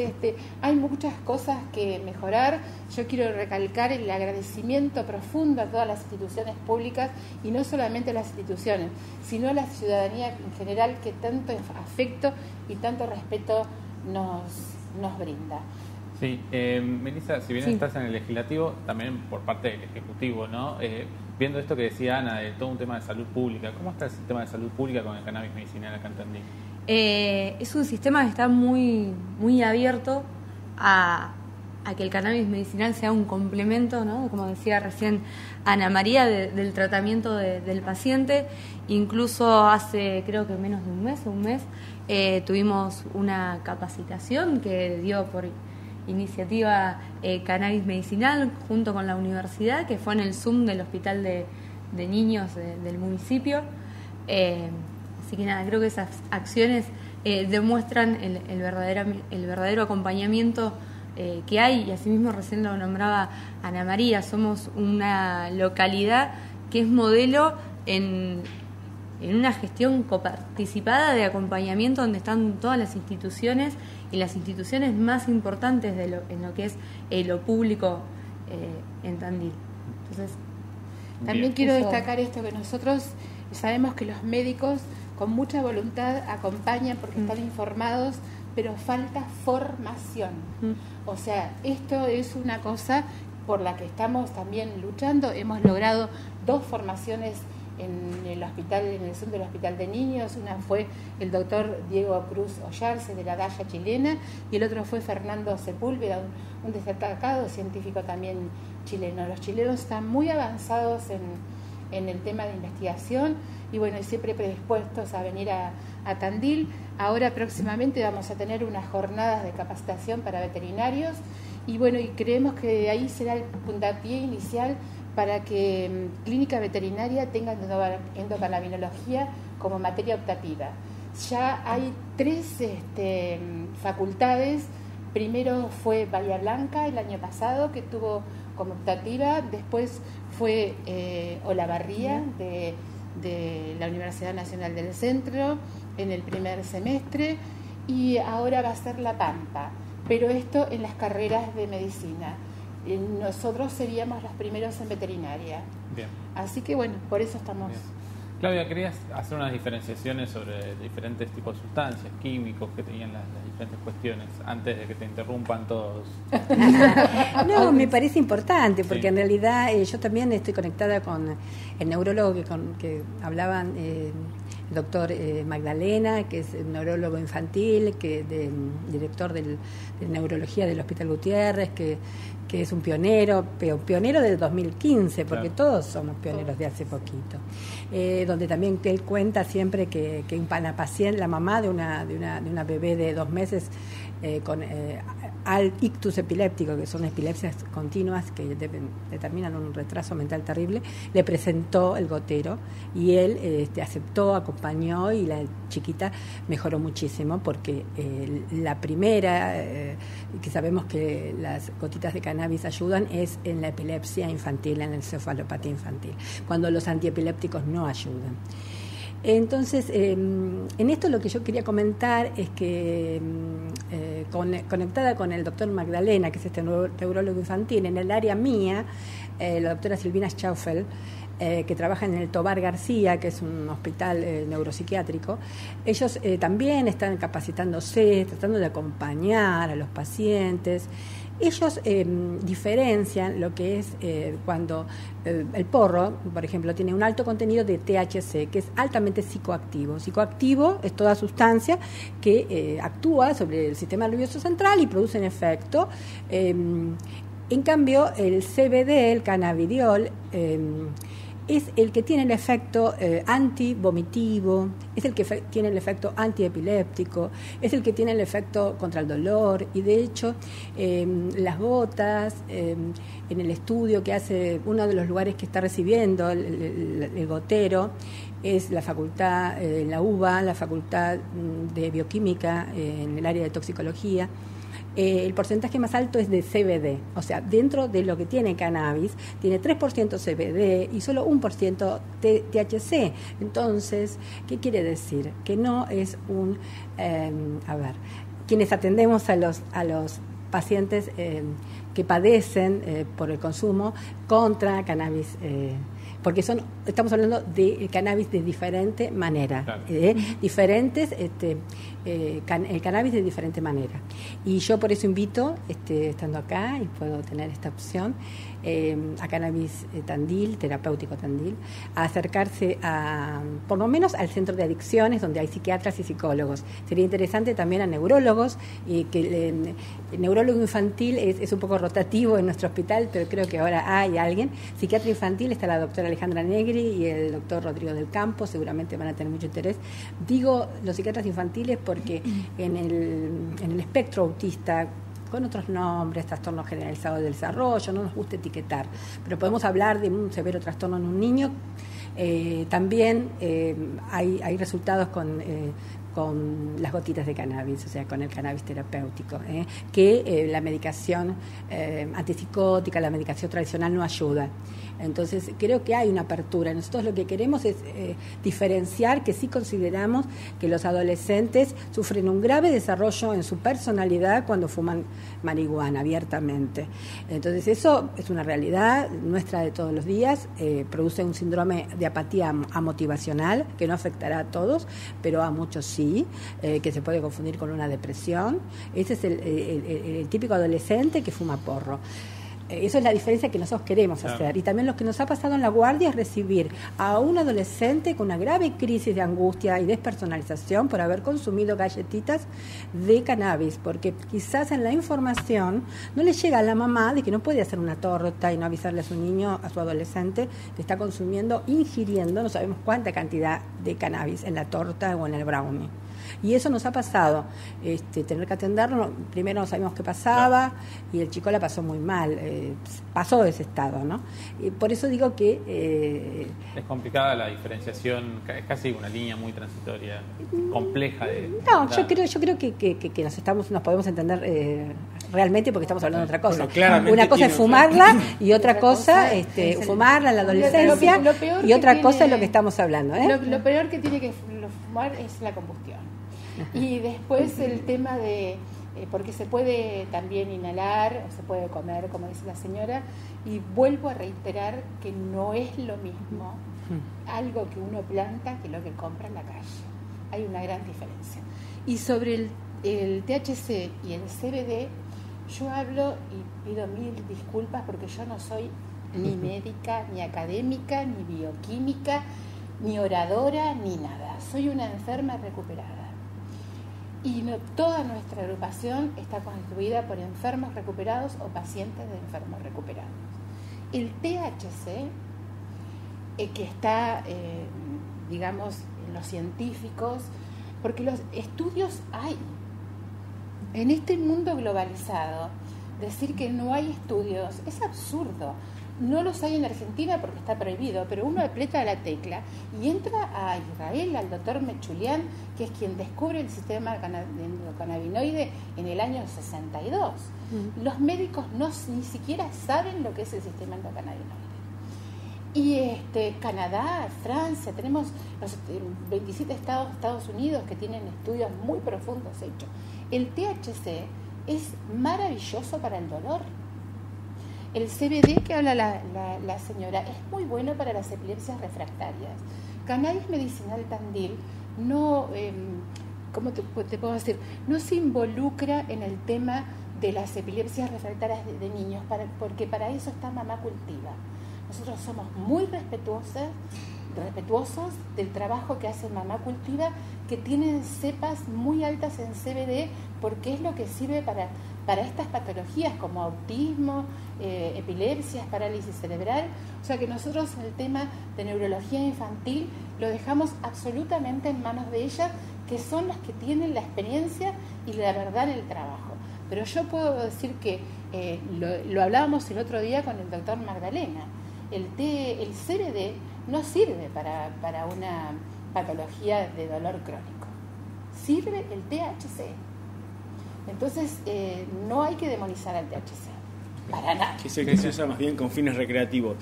hay muchas cosas que mejorar. Yo quiero recalcar el agradecimiento profundo a todas las instituciones públicas, y no solamente a las instituciones, sino a la ciudadanía en general, que tanto afecto y tanto respeto nos brinda. Sí, Melissa, si bien estás en el legislativo, también por parte del ejecutivo, ¿no? Viendo esto que decía Ana, de todo un tema de salud pública, ¿cómo está el sistema de salud pública con el cannabis medicinal acá en Tandil? Es un sistema que está muy, muy abierto a que el cannabis medicinal sea un complemento, ¿no? Como decía recién Ana María, del tratamiento del paciente. Incluso hace, creo que menos de un mes, tuvimos una capacitación que dio por iniciativa Cannabis Medicinal junto con la universidad, que fue en el Zoom del Hospital de Niños del municipio. Así que nada, creo que esas acciones demuestran el verdadero acompañamiento que hay, y asimismo recién lo nombraba Ana María. Somos una localidad que es modelo en una gestión coparticipada de acompañamiento, donde están todas las instituciones y las instituciones más importantes en lo que es lo público en Tandil. Entonces, también quiero destacar esto, que nosotros sabemos que los médicos con mucha voluntad acompañan porque están informados, pero falta formación. O sea, esto es una cosa por la que estamos también luchando. Hemos logrado 2 formaciones en el Zoom del Hospital de Niños. Una fue el doctor Diego Cruz Ollarse, de la DAYA chilena, y el otro fue Fernando Sepúlveda, un destacado científico también chileno. Los chilenos están muy avanzados en el tema de investigación, y bueno, siempre predispuestos a venir a Tandil. Ahora próximamente vamos a tener unas jornadas de capacitación para veterinarios, y bueno, y creemos que ahí será el puntapié inicial para que clínica veterinaria tenga endocannabinología como materia optativa. Ya hay 3 facultades. Primero fue Bahía Blanca el año pasado, que tuvo como optativa. Después fue Olavarría de la Universidad Nacional del Centro en el primer semestre, y ahora va a ser La Pampa, pero esto en las carreras de medicina. Nosotros seríamos los primeros en veterinaria. Bien. Así que bueno, por eso estamos... Bien. Claudia, querías hacer unas diferenciaciones sobre diferentes tipos de sustancias, químicos que tenían las diferentes cuestiones, antes de que te interrumpan todos. No, me parece importante, porque en realidad yo también estoy conectada con el neurólogo que hablaban, el doctor Magdalena, que es el neurólogo infantil, director de neurología del Hospital Gutiérrez, que es un pionero del 2015, porque todos somos pioneros de hace poquito. Donde también él cuenta siempre que una paciente, la mamá de una bebé de 2 meses con ictus epiléptico, que son epilepsias continuas que determinan un retraso mental terrible, le presentó el gotero, y él aceptó, acompañó, y la chiquita mejoró muchísimo, porque la primera, que sabemos que las gotitas de cannabis ayudan, es en la epilepsia infantil, en la encefalopatía infantil, cuando los antiepilépticos no ayudan. Entonces, en esto lo que yo quería comentar es que, conectada con el doctor Magdalena, que es este neurólogo infantil, en el área mía, la doctora Silvina Schaufel, que trabaja en el Tobar García, que es un hospital neuropsiquiátrico, ellos también están capacitándose, tratando de acompañar a los pacientes. Ellos diferencian lo que es cuando el porro, por ejemplo, tiene un alto contenido de THC, que es altamente psicoactivo. Psicoactivo es toda sustancia que actúa sobre el sistema nervioso central y produce un efecto. En cambio, el CBD, el cannabidiol, es el que tiene el efecto antivomitivo, es el que tiene el efecto antiepiléptico, es el que tiene el efecto contra el dolor, y de hecho las gotas, en el estudio que hace uno de los lugares que está recibiendo el gotero, es la facultad, la UBA, la facultad de bioquímica en el área de toxicología. El porcentaje más alto es de CBD, o sea, dentro de lo que tiene cannabis, tiene 3% CBD y solo 1% THC. Entonces, ¿qué quiere decir? Que no es un... quienes atendemos a los pacientes que padecen por el consumo contra cannabis, porque estamos hablando de cannabis de diferente manera, claro. Diferentes, el cannabis de diferente manera. Y yo por eso invito, estando acá y puedo tener esta opción, a Cannabis Tandil, terapéutico Tandil, a acercarse por lo menos al centro de adicciones, donde hay psiquiatras y psicólogos. Sería interesante también a neurólogos, y que el neurólogo infantil es un poco rotativo en nuestro hospital, pero creo que ahora hay alguien. Psiquiatra infantil está la doctora Alejandra Negri y el doctor Rodrigo del Campo, seguramente van a tener mucho interés. Digo los psiquiatras infantiles porque en el espectro autista, con otros nombres, trastorno generalizado del desarrollo, no nos gusta etiquetar, pero podemos hablar de un severo trastorno en un niño. También hay resultados con las gotitas de cannabis, o sea, con el cannabis terapéutico, que la medicación antipsicótica, la medicación tradicional no ayuda. Entonces, creo que hay una apertura. Nosotros lo que queremos es diferenciar que sí consideramos que los adolescentes sufren un grave desarrollo en su personalidad cuando fuman marihuana abiertamente. Entonces, eso es una realidad nuestra de todos los días. Produce un síndrome de apatía amotivacional que no afectará a todos, pero a muchos sí, que se puede confundir con una depresión. Ese es el típico adolescente que fuma porro. Eso es la diferencia que nosotros queremos hacer. Y también lo que nos ha pasado en la guardia es recibir a un adolescente con una grave crisis de angustia y despersonalización por haber consumido galletitas de cannabis, porque quizás en la información no le llega a la mamá de que no puede hacer una torta y no avisarle a su niño, a su adolescente, que está consumiendo, ingiriendo, no sabemos cuánta cantidad de cannabis en la torta o en el brownie. Y eso nos ha pasado, tener que atenderlo. Primero no sabíamos qué pasaba, y el chico la pasó muy mal, pasó de ese estado, ¿no? Y por eso digo que... es complicada la diferenciación, es casi una línea muy transitoria, compleja de... No, yo creo que nos podemos entender realmente, porque estamos hablando de otra cosa. Bueno, una cosa es fumarla y otra cosa fumarla en la adolescencia, y otra cosa es lo que estamos hablando. Lo peor que tiene que fumar es la combustión. Y después el tema de, porque se puede también inhalar o se puede comer, como dice la señora, y vuelvo a reiterar que no es lo mismo algo que uno planta que lo que compra en la calle. Hay una gran diferencia. Y sobre el THC y el CBD, yo hablo y pido mil disculpas porque yo no soy ni médica, ni académica, ni bioquímica, ni oradora, ni nada. Soy una enferma recuperada. Y toda nuestra agrupación está constituida por enfermos recuperados o pacientes de enfermos recuperados. El THC, que está, digamos, en los científicos, porque los estudios hay. En este mundo globalizado, decir que no hay estudios es absurdo. No los hay en Argentina porque está prohibido, pero uno aprieta la tecla y entra a Israel, al doctor Mechulian, que es quien descubre el sistema endocannabinoide en el año 62. Los médicos ni siquiera saben lo que es el sistema endocannabinoide. Y Canadá, Francia, tenemos los 27 Estados Unidos que tienen estudios muy profundos hechos. El THC es maravilloso para el dolor. El CBD que habla la señora es muy bueno para las epilepsias refractarias. Cannabis medicinal Tandil no, ¿cómo te puedo decir? No se involucra en el tema de las epilepsias refractarias de niños, porque para eso está Mamá Cultiva. Nosotros somos muy respetuosos del trabajo que hace Mamá Cultiva, que tienen cepas muy altas en CBD, porque es lo que sirve para estas patologías como autismo, epilepsias, parálisis cerebral. O sea que nosotros el tema de neurología infantil lo dejamos absolutamente en manos de ellas, que son las que tienen la experiencia y la verdad en el trabajo. Pero yo puedo decir que lo hablábamos el otro día con el doctor Magdalena. El CBD no sirve para una patología de dolor crónico. Sirve el THC. Entonces, no hay que demonizar al THC. Para nada. Que es el que se usa más bien con fines recreativos.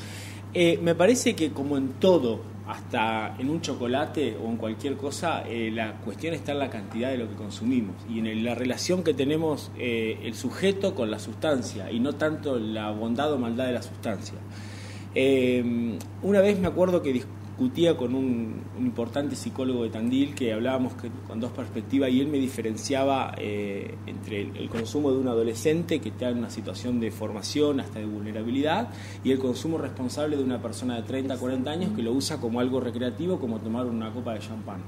Me parece que como en todo, hasta en un chocolate o en cualquier cosa, la cuestión está en la cantidad de lo que consumimos y en la relación que tenemos el sujeto con la sustancia, y no tanto la bondad o maldad de la sustancia. Una vez me acuerdo que discutía con un importante psicólogo de Tandil, que hablábamos con dos perspectivas, y él me diferenciaba entre el consumo de un adolescente que está en una situación de formación, hasta de vulnerabilidad, y el consumo responsable de una persona de 30, 40 años que lo usa como algo recreativo, como tomar una copa de champán.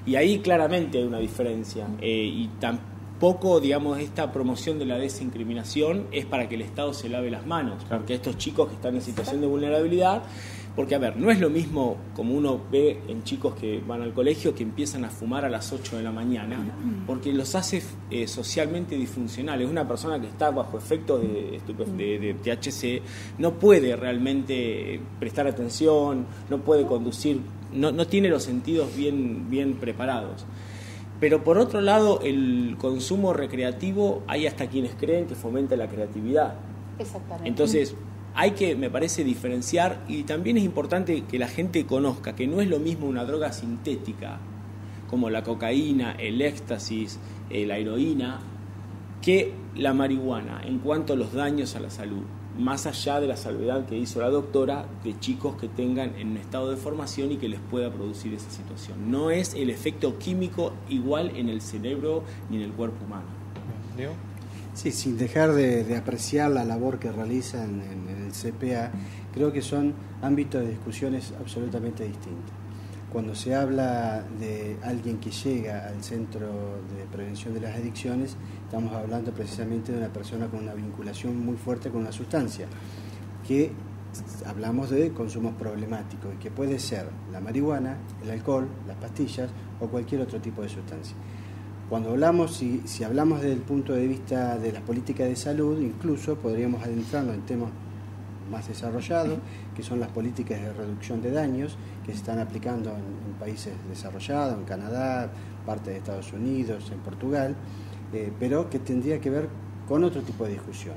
Y ahí claramente hay una diferencia, y tampoco, digamos, esta promoción de la desincriminación es para que el Estado se lave las manos, porque estos chicos que están en situación de vulnerabilidad, porque a ver, no es lo mismo como uno ve en chicos que van al colegio que empiezan a fumar a las 8 de la mañana, porque los hace socialmente disfuncionales. Una persona que está bajo efectos de THC no puede realmente prestar atención, no puede conducir, no tiene los sentidos bien preparados. Pero por otro lado, el consumo recreativo, hay hasta quienes creen que fomenta la creatividad. Exactamente. Entonces, hay que, me parece, diferenciar, y también es importante que la gente conozca que no es lo mismo una droga sintética como la cocaína, el éxtasis, la heroína, que la marihuana en cuanto a los daños a la salud, más allá de la salvedad que hizo la doctora de chicos que tengan en un estado de formación y que les pueda producir esa situación. No es el efecto químico igual en el cerebro ni en el cuerpo humano. ¿Diego? Sí, sin dejar de apreciar la labor que realizan en el CPA, creo que son ámbitos de discusiones absolutamente distintos. Cuando se habla de alguien que llega al Centro de Prevención de las Adicciones, estamos hablando precisamente de una persona con una vinculación muy fuerte con una sustancia, que hablamos de consumos problemáticos, y que puede ser la marihuana, el alcohol, las pastillas o cualquier otro tipo de sustancia. Cuando hablamos, si hablamos desde el punto de vista de las políticas de salud, incluso podríamos adentrarnos en temas más desarrollados, que son las políticas de reducción de daños que se están aplicando en países desarrollados, en Canadá, parte de Estados Unidos, en Portugal, pero que tendría que ver con otro tipo de discusión.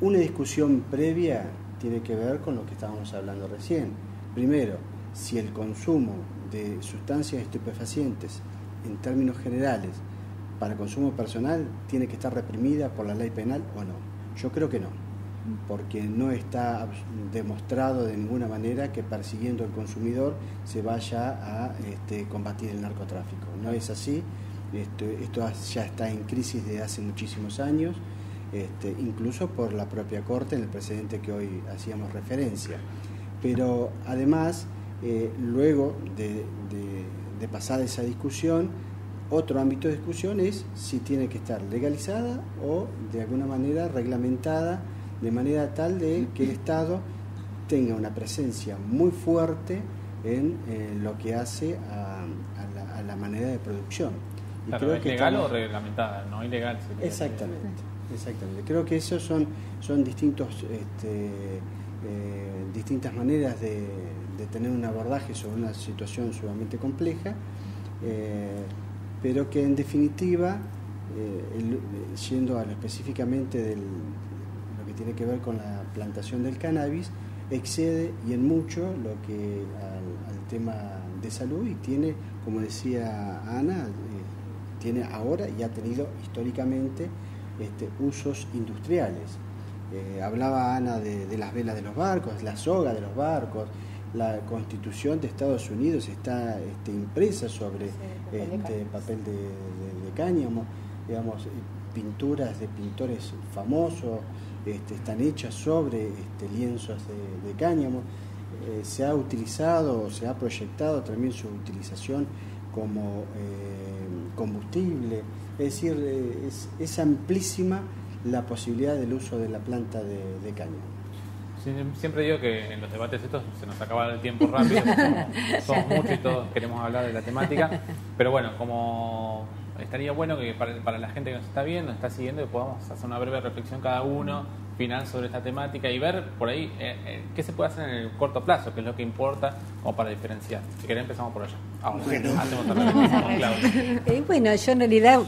Una discusión previa tiene que ver con lo que estábamos hablando recién. Primero, si el consumo de sustancias estupefacientes en términos generales para consumo personal tiene que estar reprimida por la ley penal o no. Yo creo que no, porque no está demostrado de ninguna manera que persiguiendo al consumidor se vaya a combatir el narcotráfico. No es así. Esto ya está en crisis desde hace muchísimos años, incluso por la propia Corte en el precedente que hoy hacíamos referencia. Pero además, luego de pasar esa discusión, otro ámbito de discusión es si tiene que estar legalizada o de alguna manera reglamentada, de manera tal de que el Estado tenga una presencia muy fuerte en lo que hace a la manera de producción. Y claro, creo ¿es que legal o reglamentada? No ilegal. Exactamente. Creo que esos son distintas maneras de tener un abordaje sobre una situación sumamente compleja, pero que en definitiva, yendo a lo específicamente de lo que tiene que ver con la plantación del cannabis, excede y en mucho lo que al tema de salud, y tiene, como decía Ana, tiene ahora y ha tenido históricamente usos industriales. Hablaba Ana de las velas de los barcos, la soga de los barcos. La Constitución de Estados Unidos está impresa sobre papel de cáñamo, digamos. pinturas de pintores famosos, están hechas sobre lienzos de cáñamo. Se ha utilizado, se ha proyectado también su utilización como combustible, es decir, es amplísima la posibilidad del uso de la planta de cáñamo. Siempre digo que en los debates estos se nos acaba el tiempo rápido, somos muchos y todos queremos hablar de la temática, pero bueno, como estaría bueno que para la gente que nos está viendo, nos está siguiendo, que podamos hacer una breve reflexión cada uno final sobre esta temática y ver por ahí qué se puede hacer en el corto plazo, que es lo que importa como para diferenciar. Si querés empezamos por allá. Bueno, yo en realidad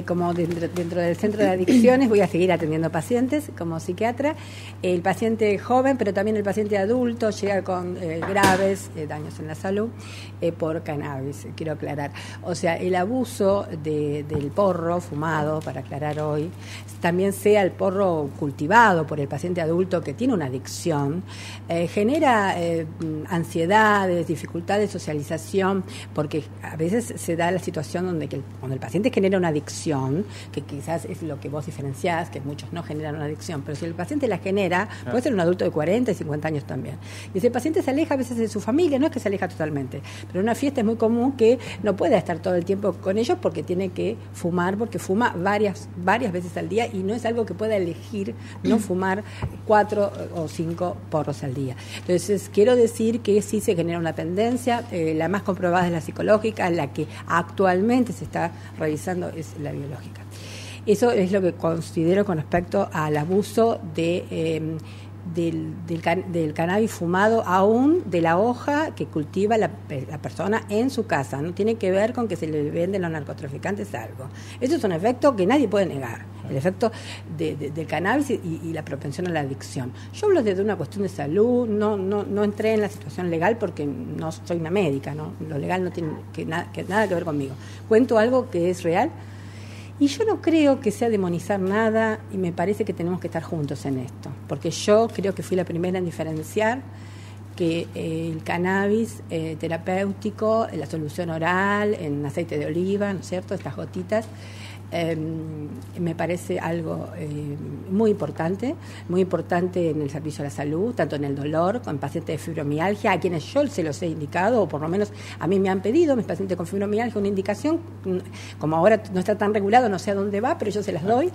como dentro del centro de adicciones voy a seguir atendiendo pacientes como psiquiatra. El paciente joven, pero también el paciente adulto llega con graves daños en la salud por cannabis, quiero aclarar. O sea, el abuso del porro fumado, para aclarar hoy, también sea el porro cultivado por el paciente adulto que tiene una adicción, genera ansiedades, dificultades de socialización, porque a veces se da la situación cuando el paciente genera una adicción, que quizás es lo que vos diferenciás, que muchos no generan una adicción, pero si el paciente la genera, puede ser un adulto de 40 y 50 años también. Y ese paciente se aleja a veces de su familia, no es que se aleja totalmente, pero en una fiesta es muy común que no pueda estar todo el tiempo con ellos porque tiene que fumar, porque fuma varias veces al día y no es algo que pueda elegir no fumar 4 o 5 porros al día. Entonces, quiero decir que sí se genera una tendencia, la más comprobada es la psicológica, la que actualmente se está revisando es la biológica. Eso es lo que considero con respecto al abuso del cannabis fumado, aún de la hoja que cultiva la persona en su casa. No tiene que ver con que se le venden a los narcotraficantes algo. Eso es un efecto que nadie puede negar, el efecto del cannabis y la propensión a la adicción. Yo hablo desde una cuestión de salud, no entré en la situación legal porque no soy una médica, ¿no? Lo legal no tiene nada que ver conmigo. Cuento algo que es real. Y yo no creo que sea demonizar nada y me parece que tenemos que estar juntos en esto, porque yo creo que fui la primera en diferenciar que el cannabis terapéutico, la solución oral, en aceite de oliva, ¿no es cierto?, estas gotitas, me parece algo muy importante en el servicio a la salud, tanto en el dolor, con pacientes de fibromialgia, a quienes yo se los he indicado, o por lo menos a mí me han pedido, mis pacientes con fibromialgia, una indicación, como ahora no está tan regulado, no sé a dónde va, pero yo se las doy,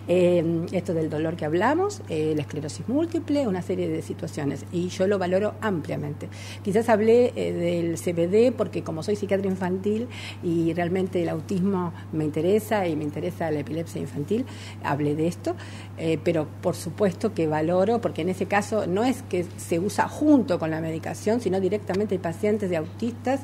esto del dolor que hablamos, la esclerosis múltiple, una serie de situaciones, y yo lo valoro ampliamente. Quizás hablé del CBD porque como soy psiquiatra infantil y realmente el autismo me interesa y me interesa la epilepsia infantil, hablé de esto, pero por supuesto que valoro, porque en ese caso no es que se usa junto con la medicación, sino directamente hay pacientes de autistas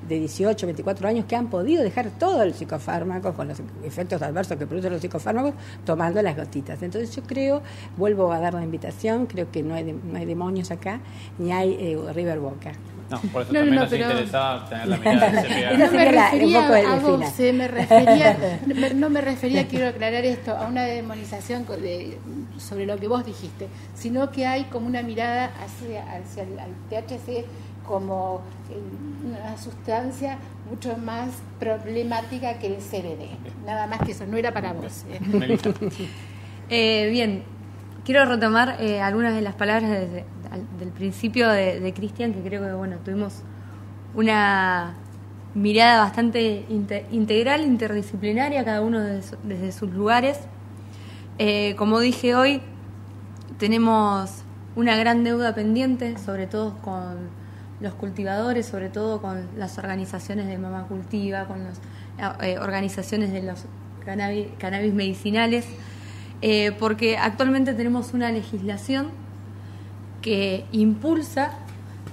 de 18, 24 años que han podido dejar todo el psicofármaco con los efectos adversos que producen los psicofármacos tomando las gotitas. Entonces yo creo, vuelvo a dar la invitación, creo que no hay demonios acá, ni hay River Boca. No, por eso también nos interesaba tener la mirada de CPA. No me refería a vos, no me refería, quiero aclarar esto, a una demonización sobre lo que vos dijiste, sino que hay como una mirada hacia el THC como una sustancia mucho más problemática que el CBD. Nada más que eso, no era para vos. Bien, quiero retomar algunas de las palabras del principio de Cristian, que creo que tuvimos una mirada bastante integral, interdisciplinaria, cada uno desde sus lugares. Como dije hoy, tenemos una gran deuda pendiente, sobre todo con los cultivadores, sobre todo con las organizaciones de Mamá Cultiva, con las organizaciones de los cannabis medicinales, porque actualmente tenemos una legislación que impulsa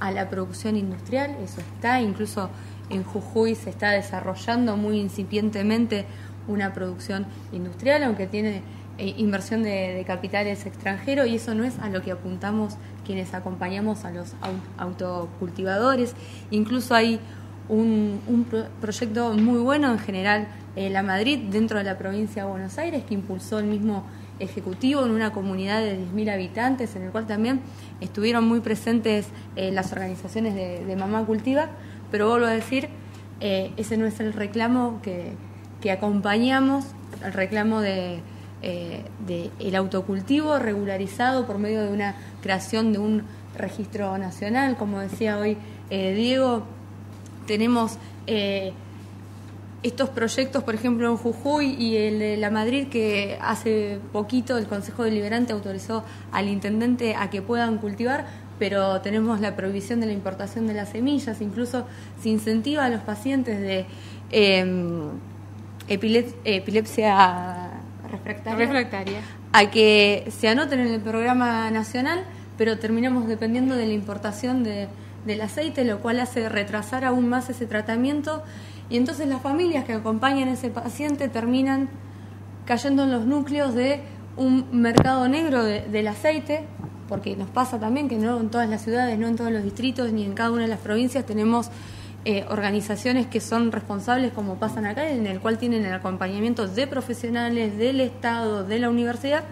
a la producción industrial, eso está, incluso en Jujuy se está desarrollando muy incipientemente una producción industrial, aunque tiene inversión de capitales extranjeros, y eso no es a lo que apuntamos quienes acompañamos a los autocultivadores. Incluso hay un proyecto muy bueno en general, La Madrid, dentro de la provincia de Buenos Aires, que impulsó el mismo Ejecutivo en una comunidad de 10.000 habitantes, en el cual también estuvieron muy presentes las organizaciones de Mamá Cultiva, pero vuelvo a decir, ese no es el reclamo que acompañamos el reclamo de el autocultivo regularizado por medio de una creación de un registro nacional, como decía hoy Diego. Tenemos estos proyectos, por ejemplo, en Jujuy y el de La Madrid, que hace poquito el Consejo Deliberante autorizó al intendente a que puedan cultivar, pero tenemos la prohibición de la importación de las semillas. Incluso se incentiva a los pacientes de epilepsia refractaria a que se anoten en el programa nacional, pero terminamos dependiendo de la importación del aceite, lo cual hace retrasar aún más ese tratamiento, y entonces las familias que acompañan a ese paciente terminan cayendo en los núcleos de un mercado negro del aceite, porque nos pasa también que no en todas las ciudades, no en todos los distritos, ni en cada una de las provincias tenemos organizaciones que son responsables, como pasan acá, en el cual tienen el acompañamiento de profesionales, del Estado, de la universidad,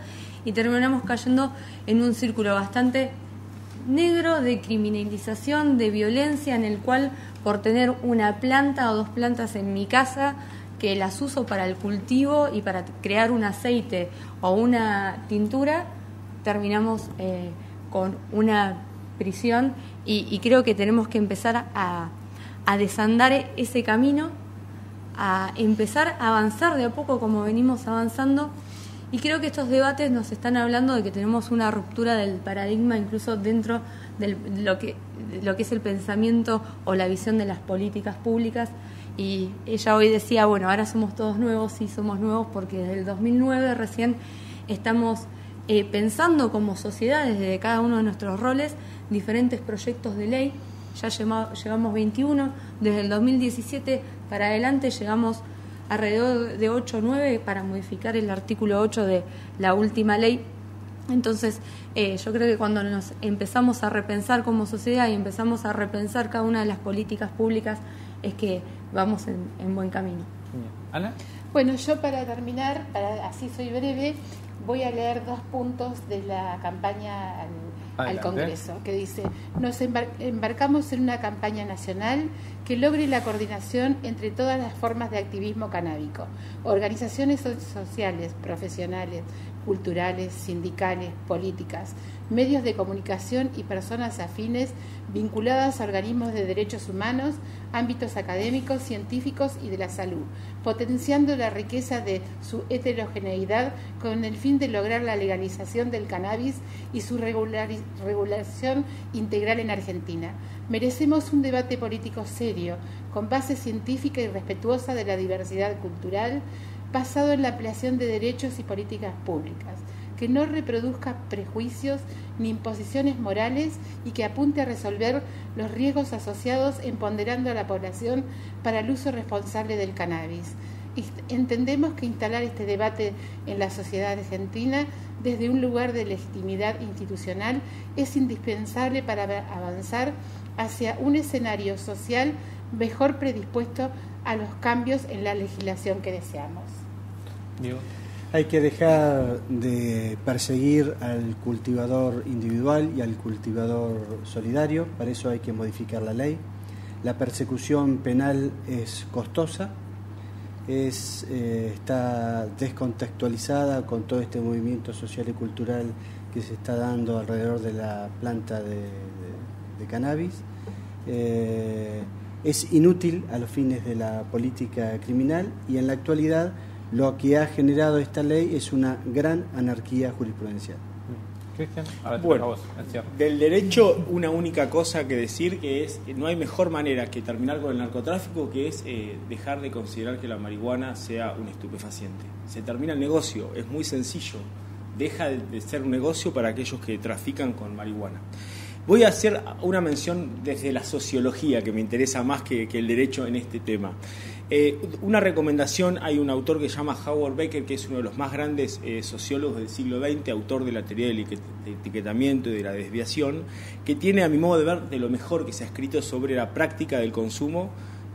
y terminamos cayendo en un círculo bastante negro de criminalización, de violencia, en el cual por tener una planta o dos plantas en mi casa que las uso para el cultivo y para crear un aceite o una tintura, terminamos con una prisión, y creo que tenemos que empezar a desandar ese camino, a empezar a avanzar de a poco como venimos avanzando, y creo que estos debates nos están hablando de que tenemos una ruptura del paradigma incluso dentro de lo que es el pensamiento o la visión de las políticas públicas. Y ella hoy decía, bueno, ahora somos todos nuevos. Sí, somos nuevos porque desde el 2009 recién estamos pensando como sociedad, desde cada uno de nuestros roles, diferentes proyectos de ley. Ya llevamos 21, desde el 2017 para adelante llegamos alrededor de 8 o 9 para modificar el artículo 8 de la última ley. Entonces, yo creo que cuando nos empezamos a repensar como sociedad y empezamos a repensar cada una de las políticas públicas, es que vamos en buen camino. ¿Ana? Bueno, yo para terminar, así soy breve, voy a leer 2 puntos de la campaña al Congreso, que dice: nos embarcamos en una campaña nacional que logre la coordinación entre todas las formas de activismo canábico, organizaciones sociales, profesionales, culturales, sindicales, políticas, medios de comunicación y personas afines vinculadas a organismos de derechos humanos, ámbitos académicos, científicos y de la salud, potenciando la riqueza de su heterogeneidad con el fin de lograr la legalización del cannabis y su regulación integral en Argentina. Merecemos un debate político serio, con base científica y respetuosa de la diversidad cultural, basado en la ampliación de derechos y políticas públicas, que no reproduzca prejuicios ni imposiciones morales y que apunte a resolver los riesgos asociados, empoderando a la población para el uso responsable del cannabis. Entendemos que instalar este debate en la sociedad argentina desde un lugar de legitimidad institucional es indispensable para avanzar hacia un escenario social mejor predispuesto a los cambios en la legislación que deseamos. Diego. Hay que dejar de perseguir al cultivador individual y al cultivador solidario. Para eso hay que modificar la ley. La persecución penal es costosa, está descontextualizada con todo este movimiento social y cultural que se está dando alrededor de la planta de cannabis. Es inútil a los fines de la política criminal, y en la actualidad lo que ha generado esta ley es una gran anarquía jurisprudencial. Cristian, ahora te bueno, toca a vos, del derecho una única cosa que decir, que es que no hay mejor manera que terminar con el narcotráfico que es dejar de considerar que la marihuana sea un estupefaciente. Se termina el negocio, es muy sencillo, deja de ser un negocio para aquellos que trafican con marihuana. Voy a hacer una mención desde la sociología, que me interesa más que el derecho en este tema. Una recomendación: hay un autor que se llama Howard Becker, que es uno de los más grandes sociólogos del siglo XX, autor de la teoría del etiquetamiento y de la desviación, que tiene, a mi modo de ver, de lo mejor que se ha escrito sobre la práctica del consumo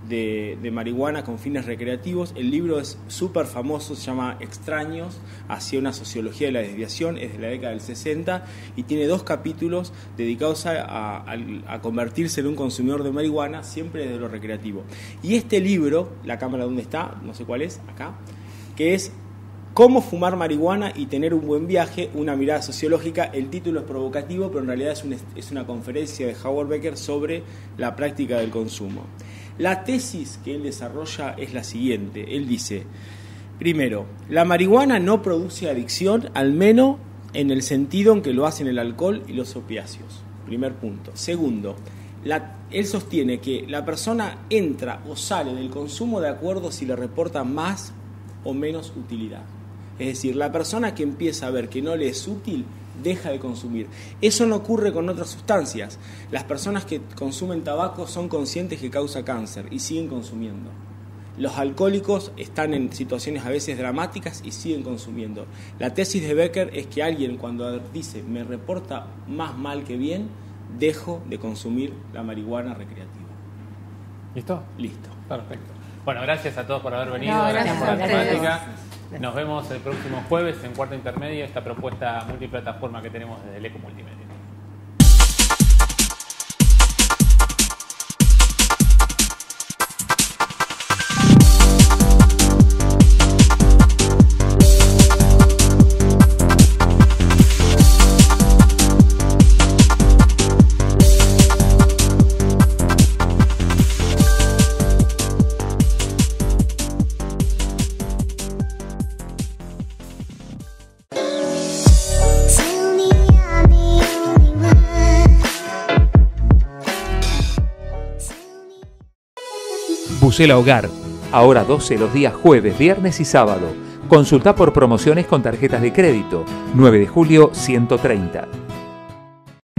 de marihuana con fines recreativos. El libro es súper famoso, se llama Extraños, hacia una sociología de la desviación, es de la década del 60 y tiene 2 capítulos dedicados a convertirse en un consumidor de marihuana, siempre desde lo recreativo. Y este libro, la cámara donde está, no sé cuál es, acá, que es Cómo fumar marihuana y tener un buen viaje, una mirada sociológica. El título es provocativo, pero en realidad es una conferencia de Howard Becker sobre la práctica del consumo. La tesis que él desarrolla es la siguiente. Él dice, primero, la marihuana no produce adicción, al menos en el sentido en que lo hacen el alcohol y los opiáceos. Primer punto. Segundo, él sostiene que la persona entra o sale del consumo de acuerdo si le reporta más o menos utilidad. Es decir, la persona que empieza a ver que no le es útil, deja de consumir. Eso no ocurre con otras sustancias. Las personas que consumen tabaco son conscientes que causa cáncer y siguen consumiendo. Los alcohólicos están en situaciones a veces dramáticas y siguen consumiendo. La tesis de Becker es que alguien cuando dice me reporta más mal que bien, dejo de consumir la marihuana recreativa. ¿Listo? Listo. Perfecto. Bueno, gracias a todos por haber venido, No, gracias por la gracias a ustedes. temática. Nos vemos el próximo jueves en Cuarto Intermedio, esta propuesta multiplataforma que tenemos desde el Eco Multimedia. Bucela Hogar, ahora 12 los días jueves, viernes y sábado. Consulta por promociones con tarjetas de crédito. 9 de julio 130.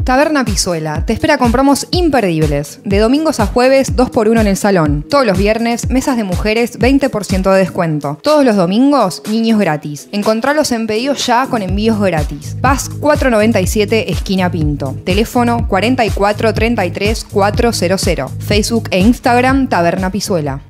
Taberna Pizuela te espera con promos imperdibles. De domingos a jueves, 2x1 en el salón. Todos los viernes, mesas de mujeres, 20% de descuento. Todos los domingos, niños gratis. Encontralos en pedidos ya con envíos gratis. Paz 497, esquina Pinto. Teléfono 44 33 400. Facebook e Instagram, Taberna Pizuela.